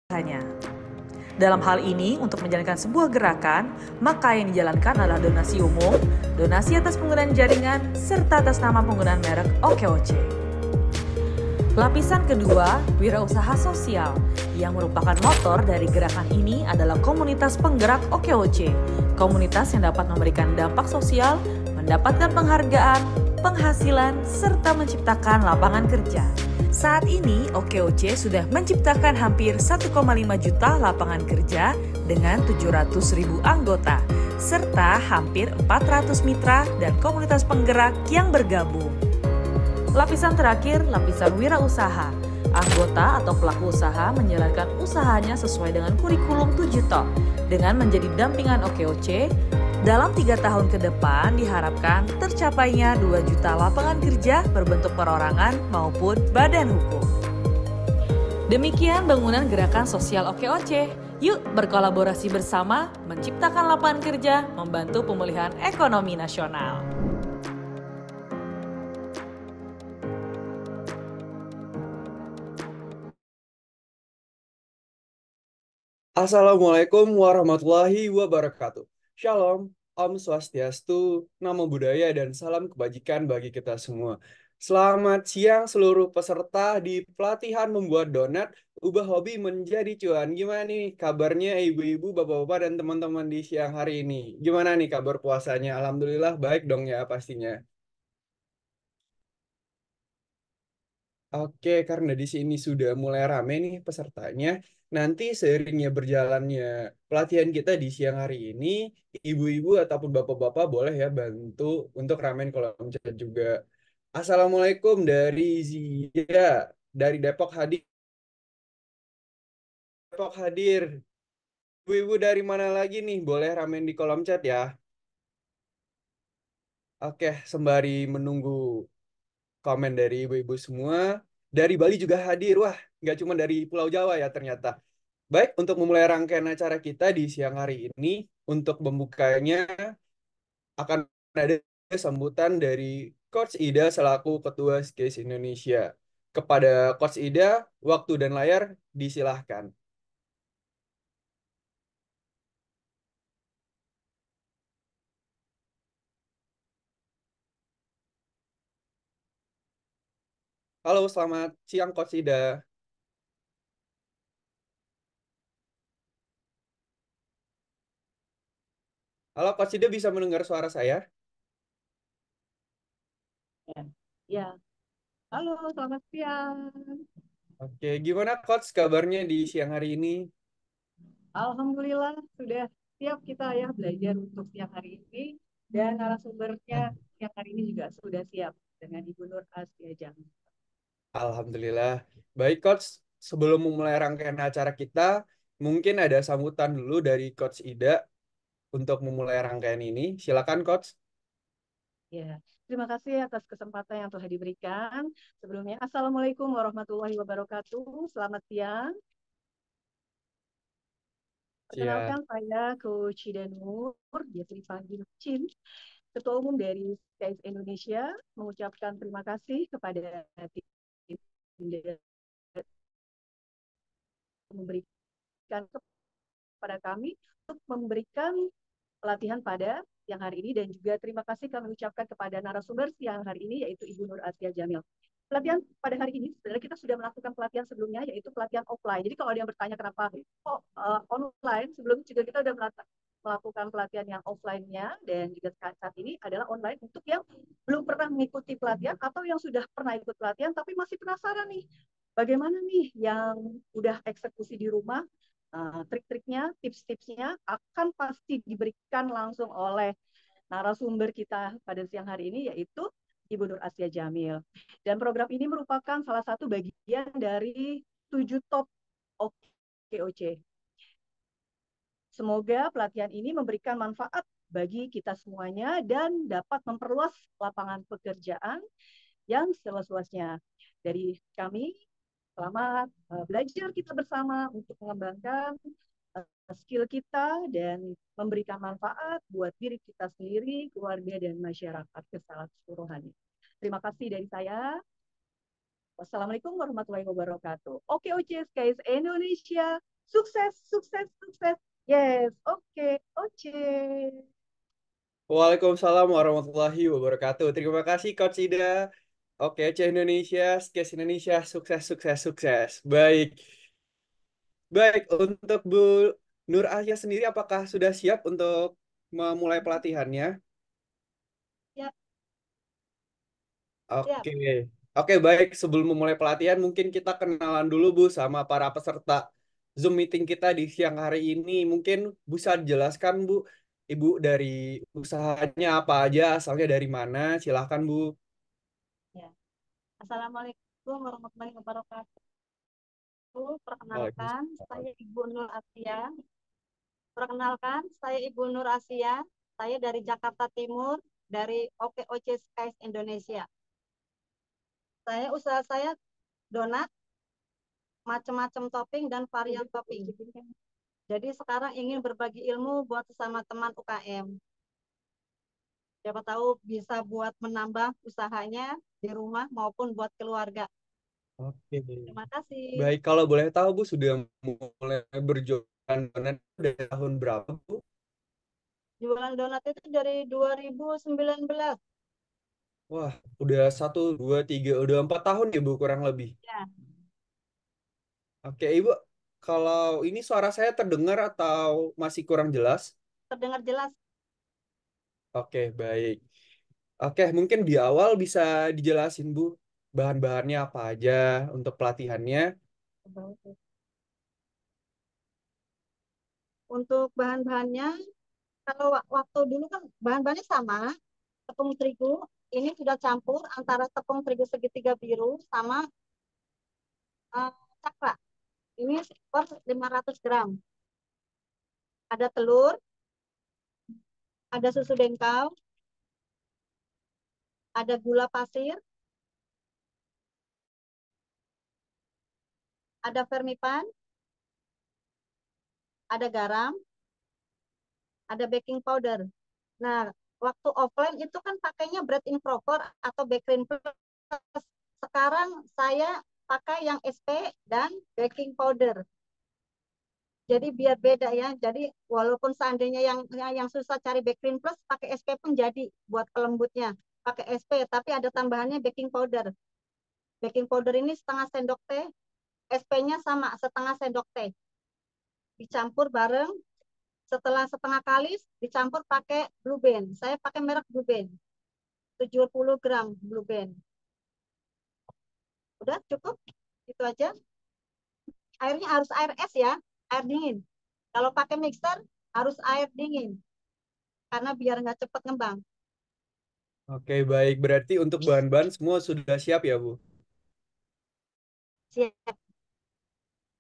usahanya. Dalam hal ini, untuk menjalankan sebuah gerakan, maka yang dijalankan adalah donasi umum, donasi atas penggunaan jaringan, serta atas nama penggunaan merek OKOC. Lapisan kedua, wirausaha sosial, yang merupakan motor dari gerakan ini adalah komunitas penggerak OKOC, komunitas yang dapat memberikan dampak sosial, mendapatkan penghargaan, penghasilan, serta menciptakan lapangan kerja. Saat ini, OKOC sudah menciptakan hampir 1,5 juta lapangan kerja dengan 700.000 anggota, serta hampir 400 mitra dan komunitas penggerak yang bergabung. Lapisan terakhir, lapisan wirausaha. Anggota atau pelaku usaha menjalankan usahanya sesuai dengan kurikulum 7 TOP. Dengan menjadi dampingan OKOC, dalam 3 tahun ke depan diharapkan tercapainya 2 juta lapangan kerja berbentuk perorangan maupun badan hukum. Demikian bangunan gerakan sosial OKOC. Yuk berkolaborasi bersama, menciptakan lapangan kerja, membantu pemulihan ekonomi nasional. Assalamualaikum warahmatullahi wabarakatuh. Shalom, Om Swastiastu, Namo Buddhaya, dan salam kebajikan bagi kita semua. Selamat siang seluruh peserta di pelatihan membuat donat, ubah hobi menjadi cuan. Gimana nih kabarnya ibu-ibu, bapak-bapak, dan teman-teman di siang hari ini? Gimana nih kabar puasanya? Alhamdulillah baik dong ya pastinya. Oke, karena di sini sudah mulai rame nih pesertanya. Nanti seiringnya berjalannya pelatihan kita di siang hari ini, ibu-ibu ataupun bapak-bapak boleh ya bantu untuk ramein kolom chat juga. Assalamualaikum dari Zia, dari Depok hadir. Depok hadir. Ibu-ibu dari mana lagi nih? Boleh ramein di kolom chat ya. Oke, sembari menunggu komen dari ibu-ibu semua. Dari Bali juga hadir. Wah, nggak cuma dari Pulau Jawa ya ternyata. Baik, untuk memulai rangkaian acara kita di siang hari ini, untuk membukanya akan ada sambutan dari Coach Ida selaku Ketua SKIS Indonesia. Kepada Coach Ida, waktu dan layar disilahkan. Halo, selamat siang Coach Ida. Halo Coach Ida, bisa mendengar suara saya? Ya, ya. Halo, selamat siang. Oke, gimana Coach kabarnya di siang hari ini? Alhamdulillah sudah siap kita ya belajar untuk siang hari ini dan narasumbernya siang hari ini juga sudah siap dengan Ibu Nur Asia Jam. Alhamdulillah. Baik, Coach. Sebelum memulai rangkaian acara kita, mungkin ada sambutan dulu dari Coach Ida untuk memulai rangkaian ini. Silakan, Coach. Ya, terima kasih atas kesempatan yang telah diberikan. Sebelumnya, Assalamualaikum warahmatullahi wabarakatuh. Selamat siang. Siap. Perkenalkan saya Coach Ida Nur, biasa dipanggil Cin, Ketua Umum dari SKIS Indonesia, mengucapkan terima kasih kepada tim memberikan kepada kami untuk memberikan pelatihan pada siang hari ini dan juga terima kasih kami ucapkan kepada narasumber siang hari ini yaitu Ibu Nur Asia Jamil. Pelatihan pada hari ini sebenarnya kita sudah melakukan pelatihan sebelumnya yaitu pelatihan offline. Jadi kalau ada yang bertanya kenapa online, sebelumnya juga kita sudah melakukan pelatihan yang offline-nya dan juga saat ini adalah online untuk yang belum pernah mengikuti pelatihan atau yang sudah pernah ikut pelatihan tapi masih penasaran nih bagaimana nih yang udah eksekusi di rumah. Trik-triknya, tips-tipsnya akan pasti diberikan langsung oleh narasumber kita pada siang hari ini yaitu Ibu Nur Asia Jamil. Dan program ini merupakan salah satu bagian dari 7 top OKOC. Semoga pelatihan ini memberikan manfaat bagi kita semuanya dan dapat memperluas lapangan pekerjaan yang seluas-luasnya. Dari kami, selamat belajar kita bersama untuk mengembangkan skill kita dan memberikan manfaat buat diri kita sendiri, keluarga, dan masyarakat keseluruhannya. Terima kasih dari saya. Wassalamualaikum warahmatullahi wabarakatuh. Oke, OCS guys, Indonesia Sukses, sukses, sukses. Yes, oke, oke. Waalaikumsalam warahmatullahi wabarakatuh. Terima kasih Coach Ida. Oke, C Indonesia, Skes Indonesia, sukses, sukses, sukses. Baik, baik. Untuk Bu Nur Asia sendiri, apakah sudah siap untuk memulai pelatihannya? Siap, siap. Oke, oke baik. Sebelum memulai pelatihan, mungkin kita kenalan dulu Bu sama para peserta Zoom meeting kita di siang hari ini. Mungkin bisa dijelaskan Bu, Ibu dari usahanya apa aja, asalnya dari mana? Silahkan Bu. Ya. Assalamualaikum warahmatullahi wabarakatuh. Perkenalkan, Waalaikumsalam. saya Ibu Nur Asia. Perkenalkan, saya Ibu Nur Asia. Saya dari Jakarta Timur, dari OKOC Skies Indonesia. Usaha saya donat, macam-macam topping dan varian topping. Jadi sekarang ingin berbagi ilmu buat sesama teman UKM. Siapa tahu bisa buat menambah usahanya di rumah maupun buat keluarga. Oke. Terima kasih. Baik, kalau boleh tahu Bu sudah mulai berjualan donat dari tahun berapa Bu? Jualan donat itu dari 2019. Wah, udah 1, 2, 3, udah 4 tahun ya Bu kurang lebih. Ya, Oke, Ibu, kalau ini suara saya terdengar atau masih kurang jelas? terdengar jelas. Oke, baik. Oke, mungkin di awal bisa dijelasin Bu, bahan-bahannya apa aja untuk pelatihannya. Untuk bahan-bahannya, kalau waktu dulu kan bahan-bahannya sama, tepung terigu. Ini sudah campur antara tepung terigu segitiga biru sama uh, cakra. Ini per 500 gram. Ada telur, ada susu dengkau, ada gula pasir, ada vermipan, ada garam, ada baking powder. Nah, waktu offline itu kan pakainya bread in proper atau bakery plus. Sekarang saya pakai yang SP dan baking powder. Jadi biar beda ya. Jadi walaupun seandainya yang susah cari bakery plus pakai SP pun jadi buat pelembutnya. Pakai SP tapi ada tambahannya baking powder. Baking powder ini setengah sendok teh, SP-nya sama setengah sendok teh. Dicampur bareng. Setelah setengah kalis dicampur pakai Blue Band. Saya pakai merek Blue Band. 70 gram Blue Band. Udah cukup? Itu aja. Airnya harus air es ya, air dingin. Kalau pakai mixer harus air dingin karena biar nggak cepat ngembang. Oke, baik. Berarti untuk bahan-bahan semua sudah siap ya Bu? Siap.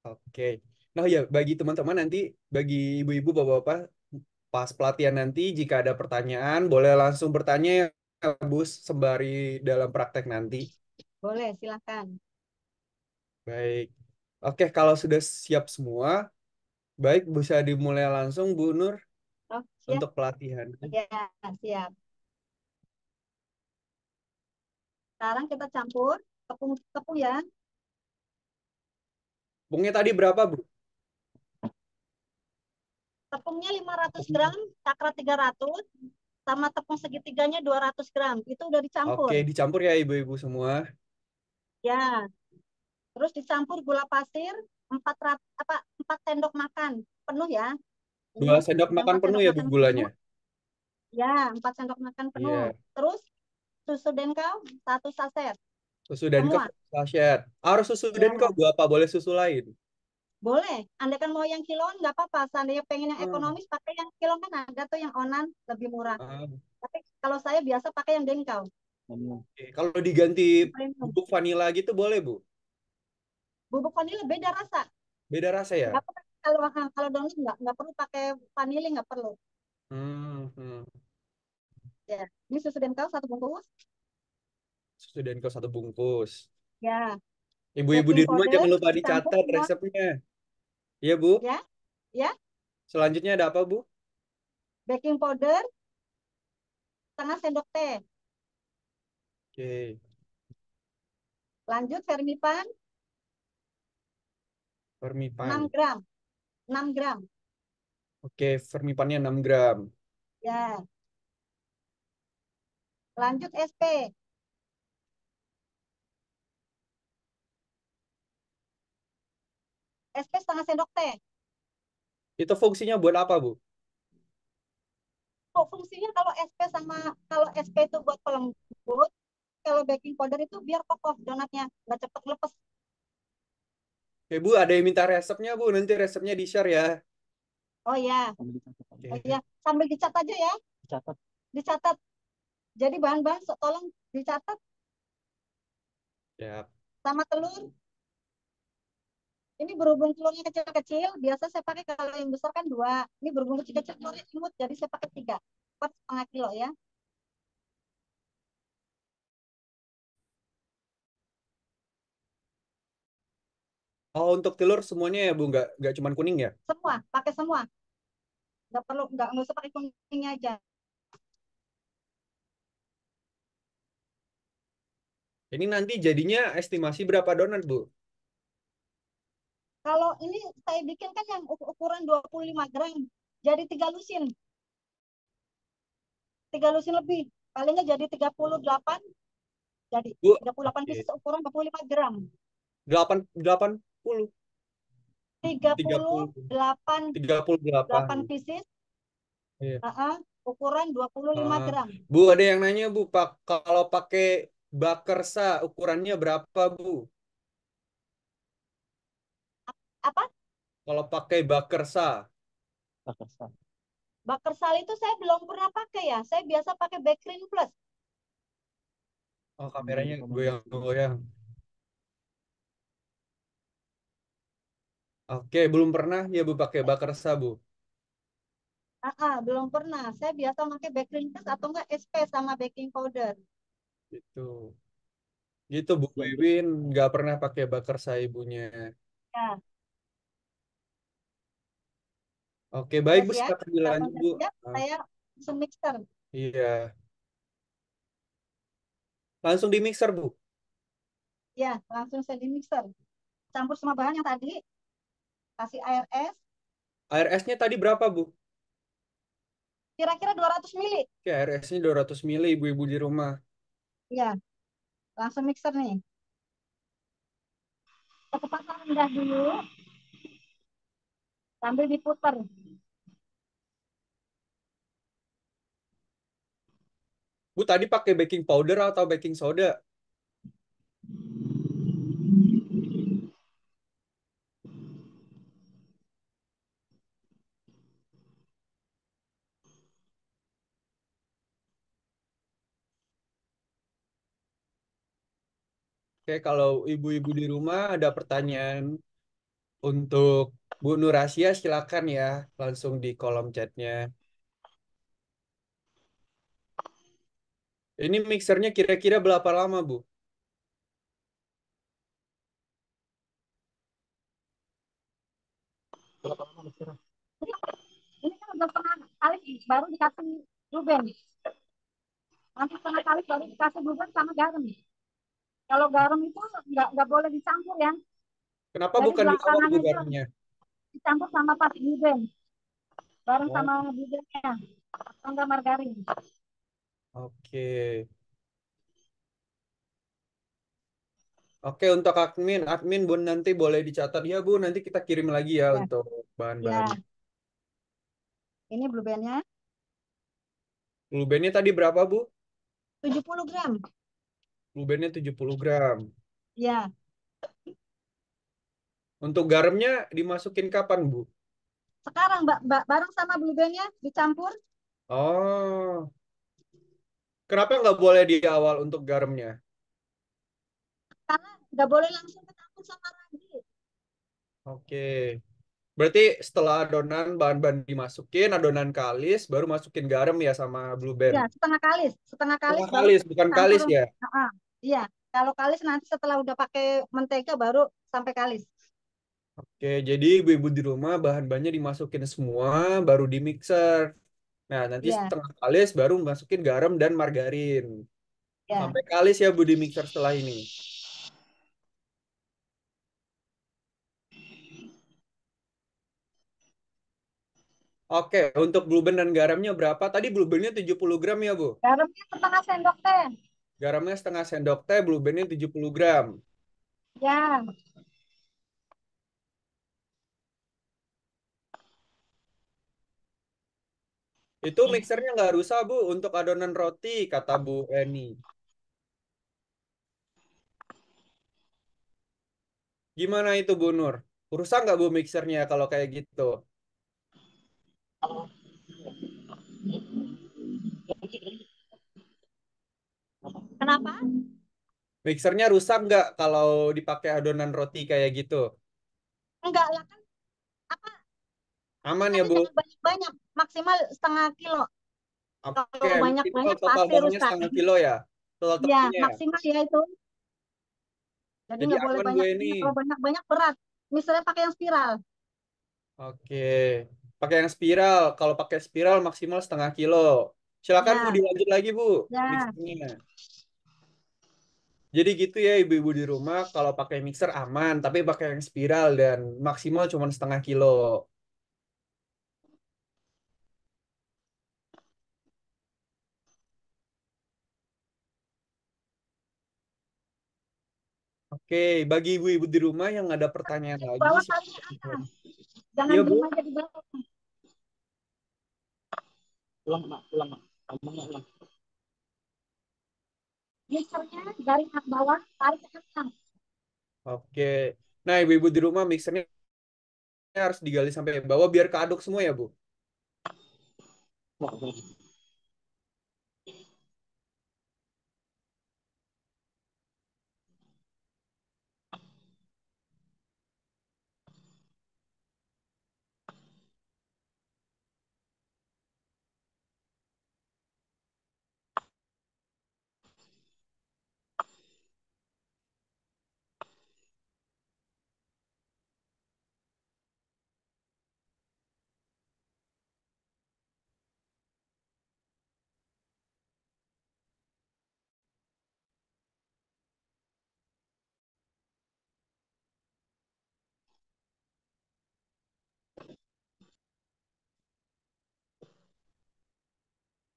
Oke. Nah ya, bagi teman-teman nanti, bagi ibu-ibu, bapak-bapak, pas pelatihan nanti, jika ada pertanyaan, boleh langsung bertanya ya, Bu, sembari dalam praktek nanti. Boleh, silakan. Baik. Oke, kalau sudah siap semua, baik, bisa dimulai langsung, Bu Nur, Oh, siap. untuk pelatihan. Ya, siap. Sekarang kita campur tepung tepung ya. Tepungnya tadi berapa, Bu? Tepungnya 500 gram, cakra 300, sama tepung segitiganya 200 gram. Itu udah Oke, dicampur. dicampur ya ibu-ibu semua. Ya, terus dicampur gula pasir 4 sendok makan penuh ya. Ini 2 sendok yang makan 4 penuh sendok ya, Bu, makan gulanya? penuh. Ya, 4 sendok makan penuh. Iya. Terus susu Denkau 1 saset. Susu Denko Semua. 1 sachet. Harus susu Denko, Ya, Bu, apa boleh susu lain? boleh. Andai kan mau yang kiloan nggak apa-apa. Seandainya pengen yang Hmm. ekonomis pakai yang kiloan kan ada tuh yang onan lebih murah. Ah, Tapi kalau saya biasa pakai yang Denkau. oke. Kalau diganti Premium. bubuk vanila gitu boleh, Bu? Bubuk vanila beda rasa. Beda rasa ya? Nggak perlu kalau donat nggak perlu pakai vanili nggak perlu. Hmm, hmm. Ya, ini susu Denkau 1 bungkus. Susu Denko 1 bungkus. Ya, Ibu-ibu di baking rumah powder jangan lupa dicampur dicatat semua. resepnya. Iya, Bu. Ya, ya, Selanjutnya ada apa, Bu? baking powder setengah sendok teh. Oke, Lanjut vermipan 6 permipan. gram. 6 gram. Oke, Fermipannya 6 gram. Ya. Lanjut SP. SP setengah sendok teh. Itu fungsinya buat apa, Bu? Oh, fungsinya kalau SP itu buat pelembut, kalau baking powder itu biar kokoh donatnya, nggak cepet lepas. Oke, Bu, ada yang minta resepnya, Bu. Nanti resepnya di-share ya. Oh ya, oh Oke. ya, sambil dicatat aja ya, Catat. dicatat. Jadi bahan-bahan tolong dicatat Ya. sama telur. Ini berhubung telurnya kecil-kecil, biasa saya pakai kalau yang besar kan 2. Ini berhubung kecil-kecil telurnya imut, jadi saya pakai 3. 4,5 kilo ya. Oh, untuk telur semuanya ya, Bu? Nggak cuma kuning ya? Semua, pakai semua. Nggak usah pakai kuningnya aja. Ini nanti jadinya estimasi berapa donat, Bu? Kalau ini saya bikin kan yang ukuran 25 gram, jadi 3 lusin. 3 lusin lebih. Palingnya jadi 38, jadi Bu, 38 oke. pieces ukuran 25 gram. 80. 38 38. pieces, Iya. ukuran 25 Ah. gram. Bu, ada yang nanya, Bu, kalau pakai bakersa ukurannya berapa, Bu? Apa? Kalau pakai bakersa. Pakar. Bakar sal itu saya belum pernah pakai ya. Saya biasa pakai Bakerin Plus. Oh, kameranya goyang-goyang. Oke, belum pernah ya, Bu, pakai bakersa, Bu. Belum pernah. Saya biasa pakai Bakerin Plus atau enggak SP sama baking powder. Gitu. Gitu, Bu Wiwin. Nggak pernah pakai bakersa ibunya. Ya, Oke, baik, tes Bu. ya. Silakan Kalau dilanjut, udah Bu. siap, Ah, saya langsung mixer. iya. Langsung di mixer, Bu. Ya, langsung saya di mixer. Campur sama bahan yang tadi. Kasih air es. Air esnya tadi berapa, Bu? Kira-kira 200 mili. Oke, air esnya 200 mili, ibu-ibu di rumah. Ya, langsung mixer nih. Kecepatan rendah dulu. Sambil diputar. Bu, tadi pakai baking powder atau baking soda? Oke, kalau ibu-ibu di rumah ada pertanyaan untuk Bu Nur Asia, silakan ya, langsung di kolom chatnya. Ini mixernya kira-kira berapa lama, Bu? Berapa lama mixer? Ini kan udah setengah kali baru dikasih blueberry. Nanti setengah kali baru dikasih blueberry sama garam. Kalau garam itu nggak boleh dicampur ya. Kenapa Jadi bukan di awal, Bu, belakangannya itu garamnya? dicampur sama pasti blueberry. Bareng Oh, sama blueberry-nya. Atau enggak margarin. oke. Oke, untuk admin Bu nanti boleh dicatat ya, Bu. Nanti kita kirim lagi ya Ya, untuk bahan-bahan. ya. Ini blueberry-nya Blueberry tadi berapa, Bu? 70 gram. Blueberry 70 gram. Ya, Untuk garamnya dimasukin kapan, Bu? sekarang Mbak, bareng sama blueberry-nya dicampur. Oh, kenapa nggak boleh di awal untuk garamnya? Karena nggak boleh langsung dicampur sama ragi. Oke. Berarti setelah adonan bahan-bahan dimasukin, adonan kalis, baru masukin garam ya sama blueberry. Ya, setengah kalis Setengah baru kalis, bukan campur. kalis ya? Iya, kalau kalis nanti setelah udah pakai mentega baru sampai kalis. Oke, jadi ibu-ibu di rumah bahan-bahannya dimasukin semua, baru di mixer. Nah, nanti Iya, setengah kalis baru masukin garam dan margarin. ya. Sampai kalis ya Bu di mixer setelah ini. Oke, untuk blue band dan garamnya berapa? Tadi blue bandnya 70 gram ya, Bu? Garamnya setengah sendok teh. Garamnya setengah sendok teh, blue bandnya 70 gram. Ya, Itu mixernya nggak rusak, Bu, untuk adonan roti, kata Bu Eni. Gimana itu, Bu Nur? Rusak nggak, Bu, mixernya kalau kayak gitu? kenapa? Mixernya rusak nggak kalau dipakai adonan roti kayak gitu? Enggak lah kan apa Aman ya, tadi Bu? jangan banyak-banyak, maksimal setengah kilo. Oke, Kalau maksimal banyak-banyak total pasti bawahnya rusak. setengah kilo ya? Total Ya, tepungnya ya? maksimal ya itu. Jadi Jadi nggak boleh aman, Bu Eni. banyak-banyak. Kalau banyak-banyak berat. Misalnya pakai yang spiral. Oke, pakai yang spiral. Kalau pakai spiral maksimal setengah kilo. Silakan Bu, Ya, dilanjut lagi Bu, ya. mixernya. Jadi gitu ya ibu-ibu di rumah, kalau pakai mixer aman, tapi pakai yang spiral dan maksimal cuma setengah kilo. Oke, bagi ibu-ibu di rumah yang ada pertanyaan Di lagi, bawah talinya apa? silakan. Jangan Iya Bu, diem aja di bawah. Ulang, Mak. Ulang, Mak. Ngomongnya ulang. Mixernya dari bawah, tarik ke atas. oke. Nah ibu-ibu di rumah mixernya harus digali sampai bawah biar keaduk semua ya Bu. Wah, ulang.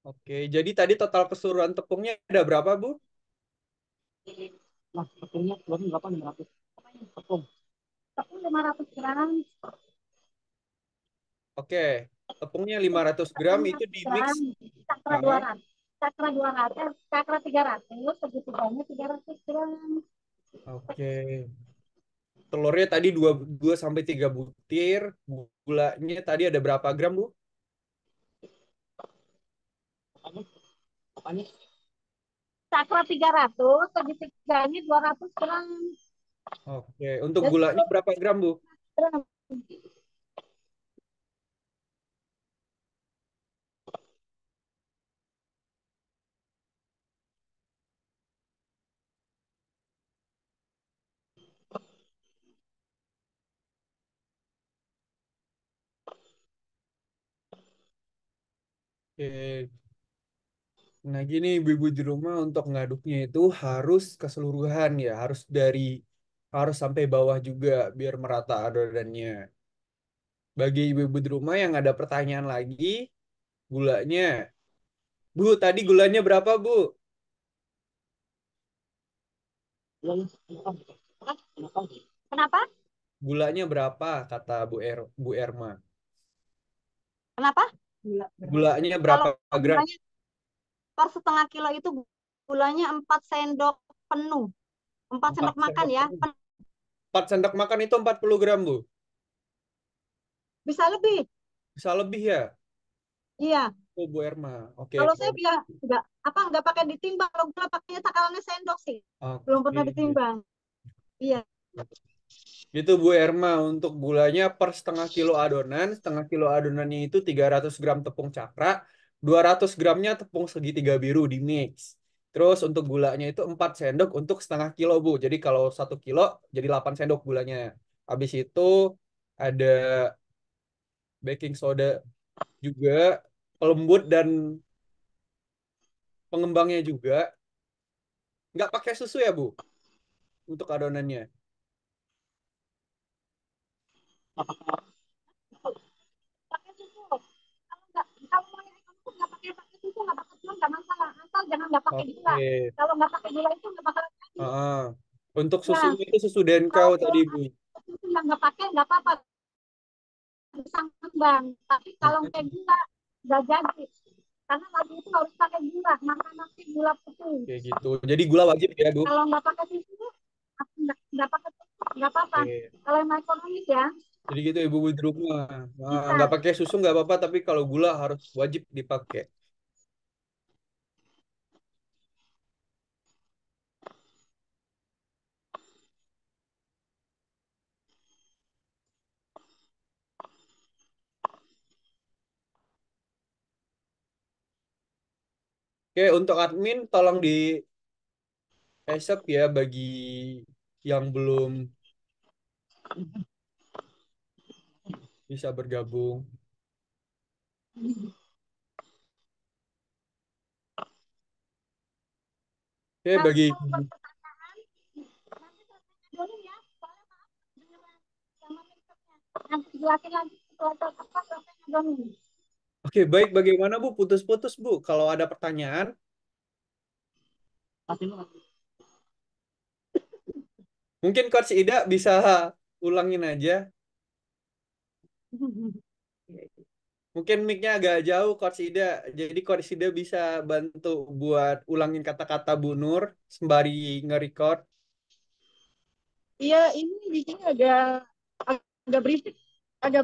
Oke, jadi tadi total keseluruhan tepungnya ada berapa Bu? Nah, tepungnya keluarin berapa? 500. Tepung. Tepung 500 gram. Oke, tepungnya 500 gram Tepung itu 100 di mix. gram. Cakra Ah, 200. Cakra 200. Cakra 300. Segitiganya 300 gram. oke. Telurnya tadi 2 sampai 3 butir. Gulanya tadi ada berapa gram, Bu? Apanya? Apanya? Cakra 300. Segitiganya 200 gram. Oke, untuk Jadi gulanya berapa gram, Bu? gram. Oke. Nah, gini ibu-ibu di rumah untuk ngaduknya itu harus keseluruhan ya, harus sampai bawah juga biar merata adonannya. Bagi ibu-ibu di rumah yang ada pertanyaan lagi, gulanya. Bu, tadi gulanya berapa, Bu? Ulang. Kenapa? Kenapa? Kenapa? Gulanya berapa, kata Bu Erma. Kenapa? Gulanya Kalau berapa gram? gulanya per setengah kilo itu gulanya 4 sendok penuh. 4 4 sendok makan sendok ya. penuh. 4 sendok makan itu 40 gram, Bu. Bisa lebih. Bisa lebih ya? Iya. Oh, Bu Erma. Oke, Kalau kalau saya bilang nggak pakai ditimbang, kalau gula pakainya takarannya sendok sih. Belum pernah oke. ditimbang. Iya. Itu Bu Erma untuk gulanya per setengah kilo adonannya itu 300 gram tepung cakra, 200 gramnya tepung segitiga biru di mix. Terus untuk gulanya itu 4 sendok untuk setengah kilo Bu. Jadi kalau 1 kilo jadi 8 sendok gulanya. Habis itu ada baking soda juga, pelembut dan pengembangnya juga. Nggak pakai susu ya Bu untuk adonannya. Apakah Pakai susu. nggak pakai gula. Oke. Kalau nggak pakai gula itu nggak bakal jadi. Ah, untuk Ya, susunya itu susu Denkau kalau tadi, Bu. itu yang nggak pakai nggak apa-apa, bisa ngembang. Tapi kalau pakai gula nggak jadi. Karena lagi itu harus pakai gula, maka nanti gula putih. Kayak gitu. Jadi gula wajib ya, Bu? Kalau nggak pakai susu, nggak pakai susu, nggak apa-apa. Oke. Kalau yang ekonomis ya, Jadi gitu ibu-ibu di rumah. Ah, bisa. nggak pakai susu nggak apa-apa, tapi kalau gula harus wajib dipakai. Oke, untuk admin tolong di accept ya bagi yang belum bisa bergabung. Oke, Nah, bagi kalau buat pertanyaan, nanti saya tanya dulu ya. Soalnya maaf, beneran sama mixernya. Nanti jelasin lagi setelah apa prosesnya dulu. Oke, baik bagaimana Bu? Putus-putus Bu. Kalau ada pertanyaan, Kasih lu. mungkin Coach Ida bisa ulangin aja. Mungkin mic-nya agak jauh Coach Ida. Jadi Coach Ida bisa bantu buat ulangin kata-kata Bu Nur sembari nge-record. Iya, ini di sini agak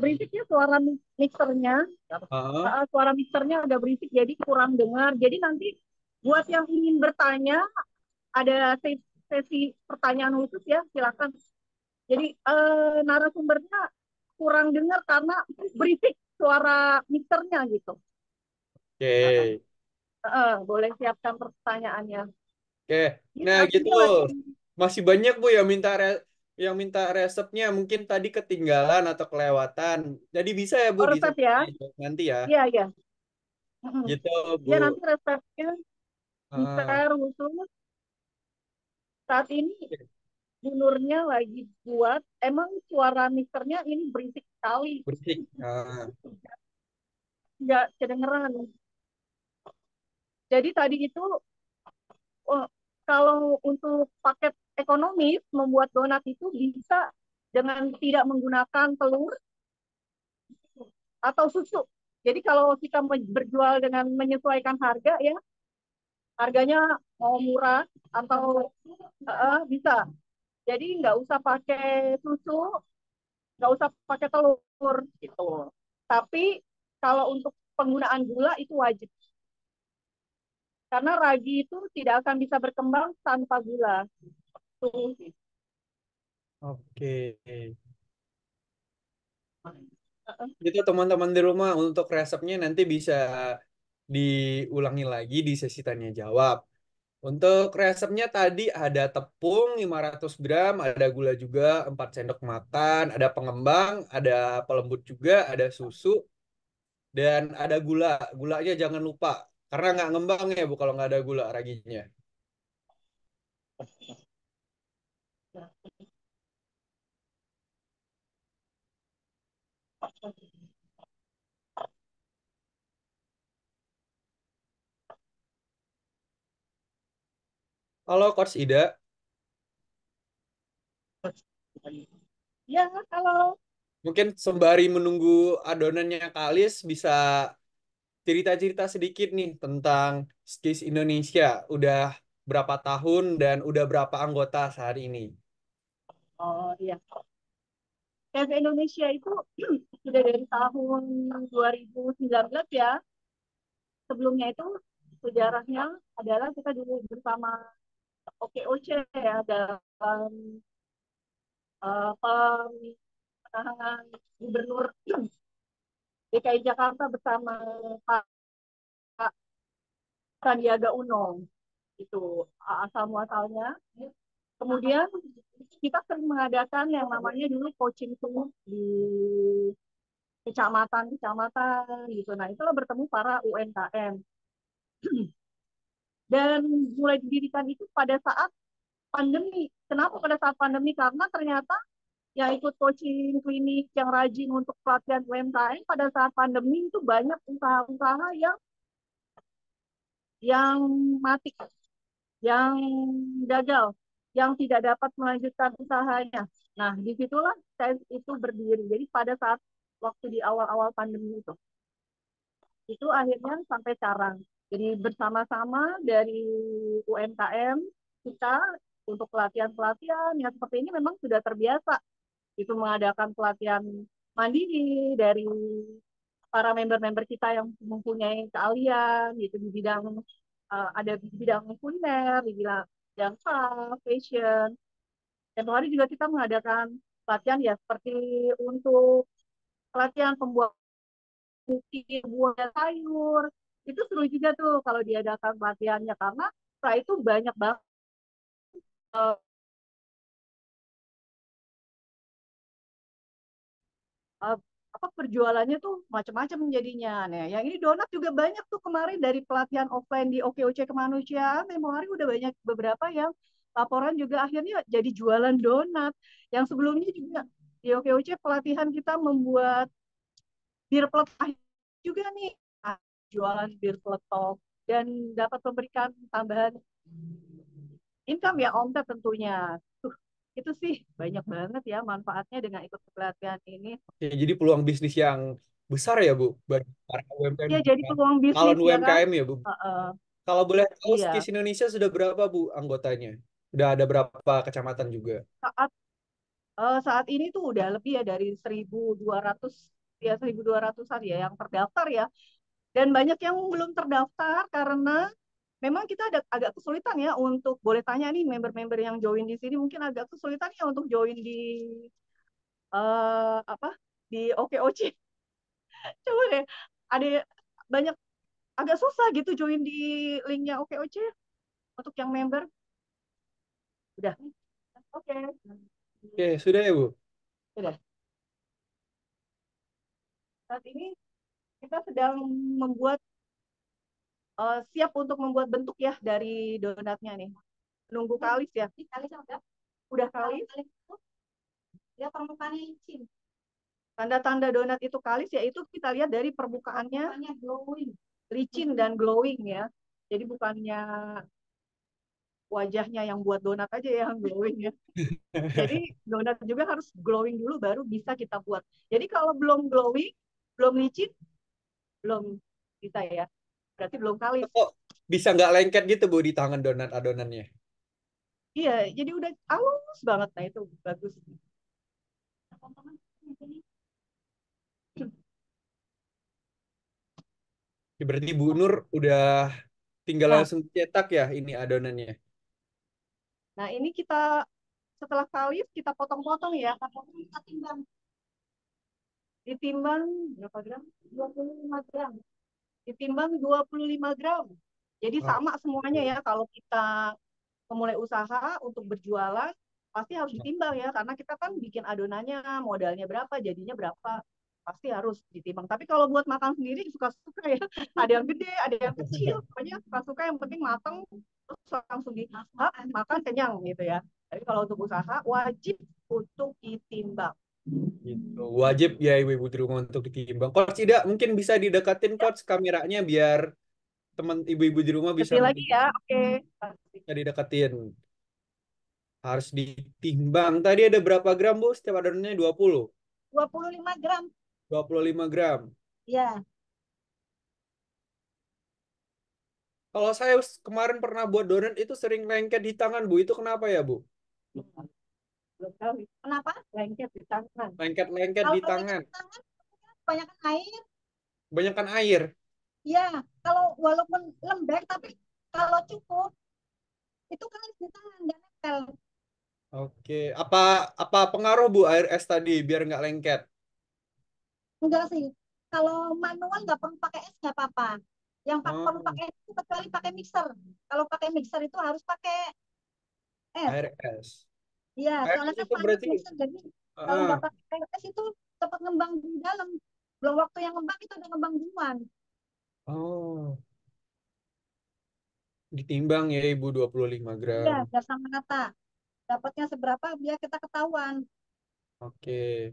berisik ya suara mixernya. Ah, Suara mixernya agak berisik, jadi kurang dengar. Jadi nanti buat yang ingin bertanya, ada sesi pertanyaan khusus ya, silakan. Jadi narasumbernya kurang dengar karena berisik suara mixernya gitu. oke. Boleh siapkan pertanyaannya. Oke. Ini Nah, saat gitu. ini lagi Masih banyak Bu yang minta resepnya mungkin tadi ketinggalan atau kelewatan. Jadi bisa ya Bu resep ya. disebutin nanti ya. Iya, iya. Mm-mm. Gitu Bu. Ya nanti resepnya Ah, di-share khusus. Saat ini Bunurnya lagi buat, emang suara mixernya ini berisik sekali, bersih. Ah, nggak kedengeran. Jadi tadi itu oh, kalau untuk paket ekonomis membuat donat itu bisa dengan tidak menggunakan telur atau susu. Jadi kalau kita berjual dengan menyesuaikan harga ya, harganya mau murah atau bisa. Jadi nggak usah pakai susu, nggak usah pakai telur gitu. Tapi kalau untuk penggunaan gula itu wajib. Karena ragi itu tidak akan bisa berkembang tanpa gula. Tuh. oke. Gitu teman-teman di rumah untuk resepnya nanti bisa diulangi lagi di sesi tanya jawab. Untuk resepnya tadi ada tepung 500 gram, ada gula juga 4 sendok makan, ada pengembang, ada pelembut juga, ada susu, dan ada gula. Gulanya jangan lupa, karena nggak ngembang ya Bu kalau nggak ada gula raginya. Halo Coach Ida, Ya, kalau mungkin sembari menunggu adonannya kalis bisa cerita-cerita sedikit nih tentang Skis Indonesia. Udah berapa tahun dan udah berapa anggota saat ini? oh iya, KF Indonesia itu sudah dari tahun 2019 ya. Sebelumnya itu sejarahnya adalah kita dulu bersama OKOC ya dalam pemenangan gubernur DKI Jakarta bersama Pak Sandiaga Uno itu asal muasalnya. Kemudian kita sering mengadakan yang namanya dulu coaching tour di kecamatan-kecamatan gitu. Nah, itulah bertemu para UMKM. Dan mulai didirikan itu pada saat pandemi. Kenapa pada saat pandemi? Karena ternyata yang ikut coaching klinik yang rajin untuk pelatihan UMKM pada saat pandemi itu banyak usaha-usaha yang yang mati, yang gagal, yang tidak dapat melanjutkan usahanya. Nah, disitulah saya itu berdiri. Jadi pada saat waktu di awal-awal pandemi itu akhirnya sampai Carang. Jadi bersama-sama dari UMKM kita untuk pelatihan-pelatihan yang seperti ini memang sudah terbiasa. Itu mengadakan pelatihan mandiri dari para member-member kita yang mempunyai keahlian gitu di bidang ada di bidang kuliner, di bidang fashion. Tempoh hari juga kita mengadakan pelatihan ya seperti untuk pelatihan pembuat buah sayur. Itu seru juga tuh kalau diadakan pelatihannya karena setelah itu banyak banget uh, uh, apa perjualannya tuh macam-macam jadinya. Nah, yang ini donat juga banyak tuh kemarin dari pelatihan offline di OKOC Kemanusiaan, tempoh hari udah banyak beberapa yang laporan juga akhirnya jadi jualan donat. Yang sebelumnya juga di OKOC pelatihan kita membuat bir peletok juga nih. Nah, jualan bir peletok dan dapat memberikan tambahan income ya, omset tentunya. Tuh, itu sih banyak banget ya manfaatnya dengan ikut pelatihan ini. Oke, jadi peluang bisnis yang besar ya, Bu, bagi para UMKM, Ya jadi peluang calon bisnis ya kan. UMKM ya, Bu. Uh, Kalau boleh tahu, iya, Skis Indonesia sudah berapa, Bu, anggotanya? Udah ada berapa kecamatan juga? saat saat ini tuh udah lebih ya dari 1.200 ya 1.200-an ya yang terdaftar ya. Dan banyak yang belum terdaftar karena memang kita ada agak kesulitan ya untuk boleh tanya nih member-member yang join di sini mungkin agak kesulitan ya untuk join di apa di OKOC. Coba deh, ada banyak agak susah gitu join di linknya OKOC untuk yang member. Udah, oke, Oke, sudah ya, Bu? sudah. Saat ini kita sedang membuat siap untuk membuat bentuk ya dari donatnya nih. Nunggu kalis ya. Kalis udah kalis. Ya permukaan licin. Tanda-tanda donat itu kalis yaitu kita lihat dari permukaannya glowing, licin dan glowing ya. Jadi bukannya wajahnya yang buat donat aja yang glowing ya. Jadi donat juga harus glowing dulu baru bisa kita buat. Jadi kalau belum glowing, belum licin, belum bisa ya. Berarti belum kalis. Kok bisa nggak lengket gitu, Bu, di tangan donat adonannya? Iya, jadi udah halus banget. Nah itu bagus. Ya, berarti Bu Nur udah tinggal Nah, langsung cetak ya ini adonannya. nah ini kita setelah kalis kita potong-potong ya. Kita timbang. Ditimbang berapa gram? 25 gram. Ditimbang 25 gram. Jadi Ah, sama semuanya ya kalau kita memulai usaha untuk berjualan pasti harus ditimbang ya karena kita kan bikin adonannya modalnya berapa jadinya berapa pasti harus ditimbang. Tapi kalau buat makan sendiri suka-suka ya. Ada yang gede, ada yang kecil. Pokoknya suka-suka yang penting matang terus langsung makan kenyang gitu ya. Tapi kalau untuk usaha wajib untuk ditimbang. gitu. Wajib ya ibu-ibu di rumah untuk ditimbang. Coach tidak mungkin bisa didekatin Ya, coach kameranya biar teman ibu-ibu di rumah bisa kecil lagi melihat. ya. Oke. Bisa didekatin. Harus ditimbang. Tadi ada berapa gram, Bu? Setiap adonannya 20. 25 gram. 25 gram. Ya, Kalau saya kemarin pernah buat donat itu sering lengket di tangan, Bu. Itu kenapa ya, Bu? Belum tahu. kenapa? Lengket di tangan. Lengket-lengket Kalau di lengket tangan. di tangan, kebanyakan air. Banyakkan air. Ya, kalau walaupun lembek, tapi kalau cukup, itu kan di tangan, nggak nempel. Oke. Apa apa pengaruh, Bu, air es tadi biar nggak lengket? Enggak sih. Kalau manual nggak perlu pakai es, nggak apa-apa. Yang perlu Oh, pakai es itu kecuali pakai mixer. Kalau pakai mixer itu harus pakai es. air es. Iya, Air soalnya es kan itu panas berarti mixer. Jadi kalau ah, nggak pakai air es itu cepat ngembang di dalam. Belum waktu yang ngembang itu udah ngembang duluan. oh, ditimbang ya Ibu 25 Iya, gram. biar sama rata. Dapatnya seberapa biar kita ketahuan. Oke.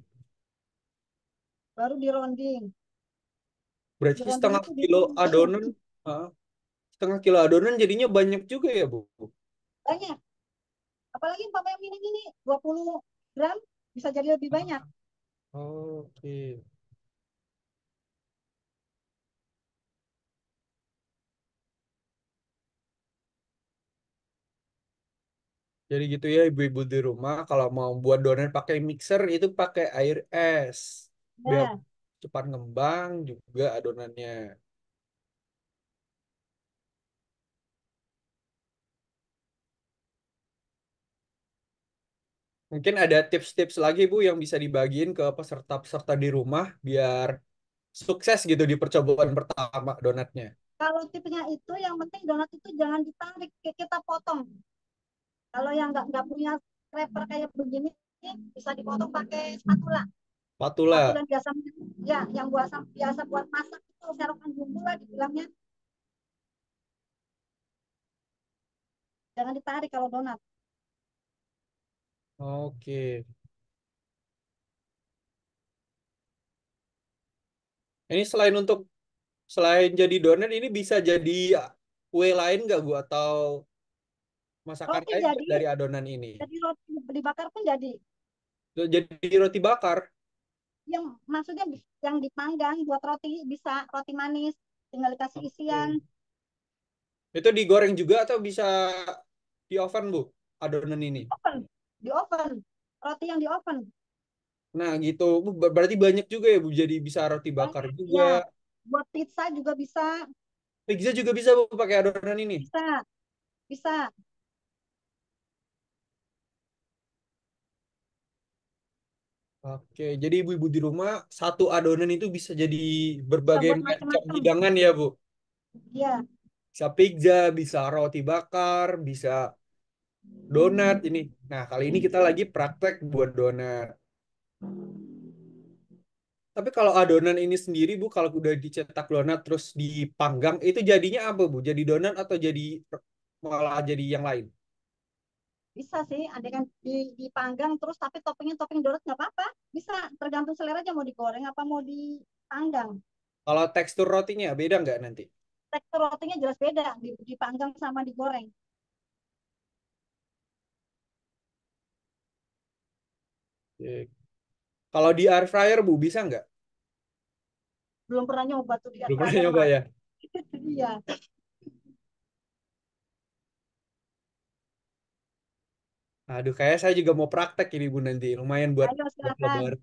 Baru di rounding. Di Berarti rounding setengah itu kilo adonan, ah, setengah kilo adonan jadinya banyak juga ya, Bu? Banyak. Apalagi umpamanya mini-mini 20 gram bisa jadi lebih banyak. Oke. Jadi gitu ya ibu-ibu di rumah kalau mau buat donat pakai mixer itu pakai air es. Biar Nah, cepat ngembang juga adonannya. Mungkin ada tips-tips lagi Bu yang bisa dibagiin ke peserta-peserta di rumah biar sukses gitu di percobaan pertama donatnya. kalau tipenya itu yang penting donat itu jangan ditarik, kita potong. Kalau yang nggak punya scraper kayak begini, bisa dipotong pakai spatula. Spatula Patula. biasa, ya, yang biasa biasa buat masak itu serokan bumbu lah dibilangnya. Jangan ditarik kalau donat. Oke. Ini selain jadi donat ini bisa jadi kue lain nggak Bu atau masakan Roti lain nggak jadi, dari adonan ini? roti dibakar pun jadi. Jadi roti bakar. Yang maksudnya yang dipanggang buat roti bisa roti manis, tinggal dikasih isian. Oke. Itu digoreng juga atau bisa di oven Bu adonan ini? Oven, di oven, roti yang di oven. Nah gitu, Bu, berarti banyak juga ya Bu. Jadi bisa roti bakar Banyak juga. ya. Buat pizza juga bisa, Pizza juga bisa Bu pakai adonan ini. bisa, bisa. Oke, jadi ibu-ibu di rumah satu adonan itu bisa jadi Bisa berbagai buat macam macam-macam. hidangan ya Bu. Iya, Bisa pizza, bisa roti bakar, bisa donat ini. Nah, kali ini kita lagi praktek buat donat. Tapi kalau adonan ini sendiri Bu, kalau udah dicetak donat terus dipanggang, itu jadinya apa Bu? Jadi donat atau jadi malah jadi yang lain? bisa sih. Ada kan dipanggang terus tapi toppingnya topping donat nggak apa-apa. Bisa, tergantung selera aja mau digoreng apa mau dipanggang. Kalau tekstur rotinya beda nggak nanti? Tekstur rotinya jelas beda dipanggang sama digoreng. Oke. Kalau di air fryer Bu, bisa nggak? Belum pernah nyoba tuh di air Belum pernah fryer nyoba mah. ya? Iya. Aduh, kayak saya juga mau praktek ini Bu nanti. Lumayan Ayo buat silakan. lebar.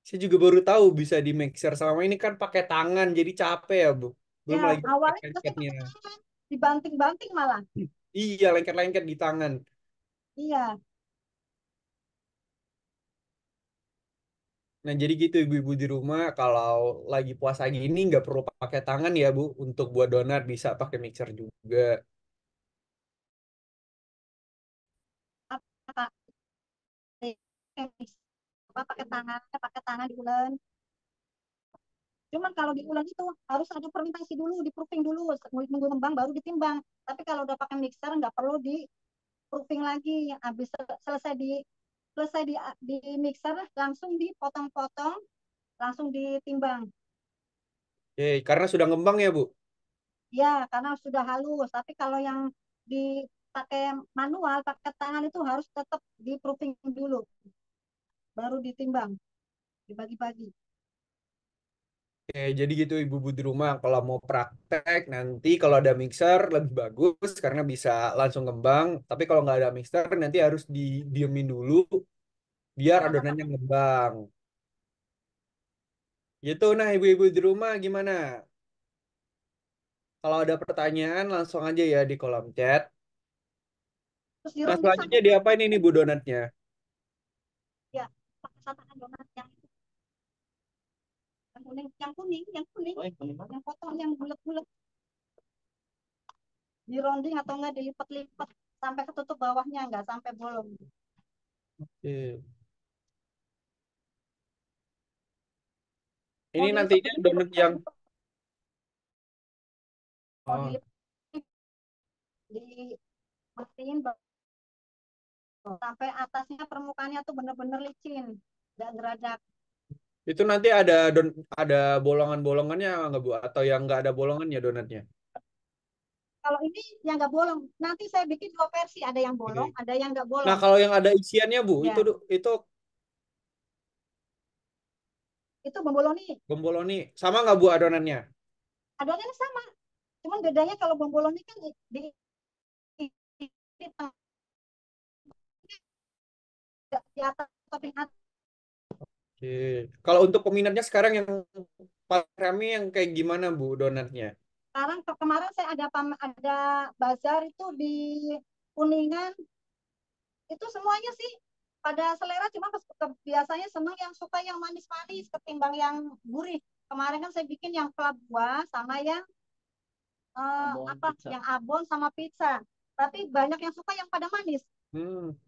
Saya juga baru tahu bisa di mixer. Selama ini kan pakai tangan, jadi capek ya Bu. Ya, Belum lagi pakai awalnya juga saya lengketnya. pakai tangan, dibanting-banting malah. Iya, lengket-lengket di tangan. Iya, Nah, jadi gitu ibu-ibu di rumah kalau lagi puasa gini nggak perlu pakai tangan ya Bu. Untuk buat donat bisa pakai mixer juga. apa apa pakai tangan diulen. Cuman kalau diulen itu harus ada fermentasi dulu, di proofing dulu, nunggu ngembang baru ditimbang. Tapi kalau udah pakai mixer nggak perlu di proofing lagi. Habis selesai di mixer langsung dipotong-potong, langsung ditimbang. Oke, karena sudah ngembang ya Bu. Ya, karena sudah halus. Tapi kalau yang dipakai manual, pakai tangan itu harus tetap di proofing dulu, baru ditimbang, dibagi-bagi. Oke, jadi gitu ibu-ibu di rumah kalau mau praktek nanti kalau ada mixer lebih bagus karena bisa langsung ngembang. Tapi kalau nggak ada mixer nanti harus didiemin dulu biar Jangan tetap adonannya ngembang. Gitu. Nah, ibu-ibu di rumah gimana? Kalau ada pertanyaan langsung aja ya di kolom chat. terus Nah, dirunding sampai selanjutnya diapain ini Bu donatnya? ya pakai satakan donat yang kuning, Oh, yang kuning yang potong yang bulat-bulat, dironding atau enggak dilipat-lipat sampai ketutup bawahnya, enggak sampai bolong. Oke. Ini Mau dilipat nantinya begini donat boleh, yang mau oh, dilipat dimatiin sampai atasnya permukaannya tuh bener-bener licin, enggak geradak. Itu nanti ada bolongan-bolongannya nggak Bu? Atau yang nggak ada bolongannya donatnya? Kalau ini yang nggak bolong, nanti saya bikin dua versi, ada yang bolong, Oke. ada yang nggak Nah, bolong. kalau yang ada isiannya Bu, itu Ya, itu itu bomboloni. bomboloni sama nggak Bu adonannya? Adonannya sama, cuman bedanya kalau bomboloni kan di di atas topping atas. Oke. Kalau untuk peminatnya sekarang yang paling rame yang kayak gimana Bu donatnya? Sekarang kemarin saya ada bazar itu di Kuningan, itu semuanya sih pada selera, cuma biasanya senang yang suka yang manis-manis ketimbang yang gurih. Kemarin kan saya bikin yang plat buah sama yang Abon, apa pizza. yang abon sama pizza, tapi banyak yang suka yang pada manis. Hmm.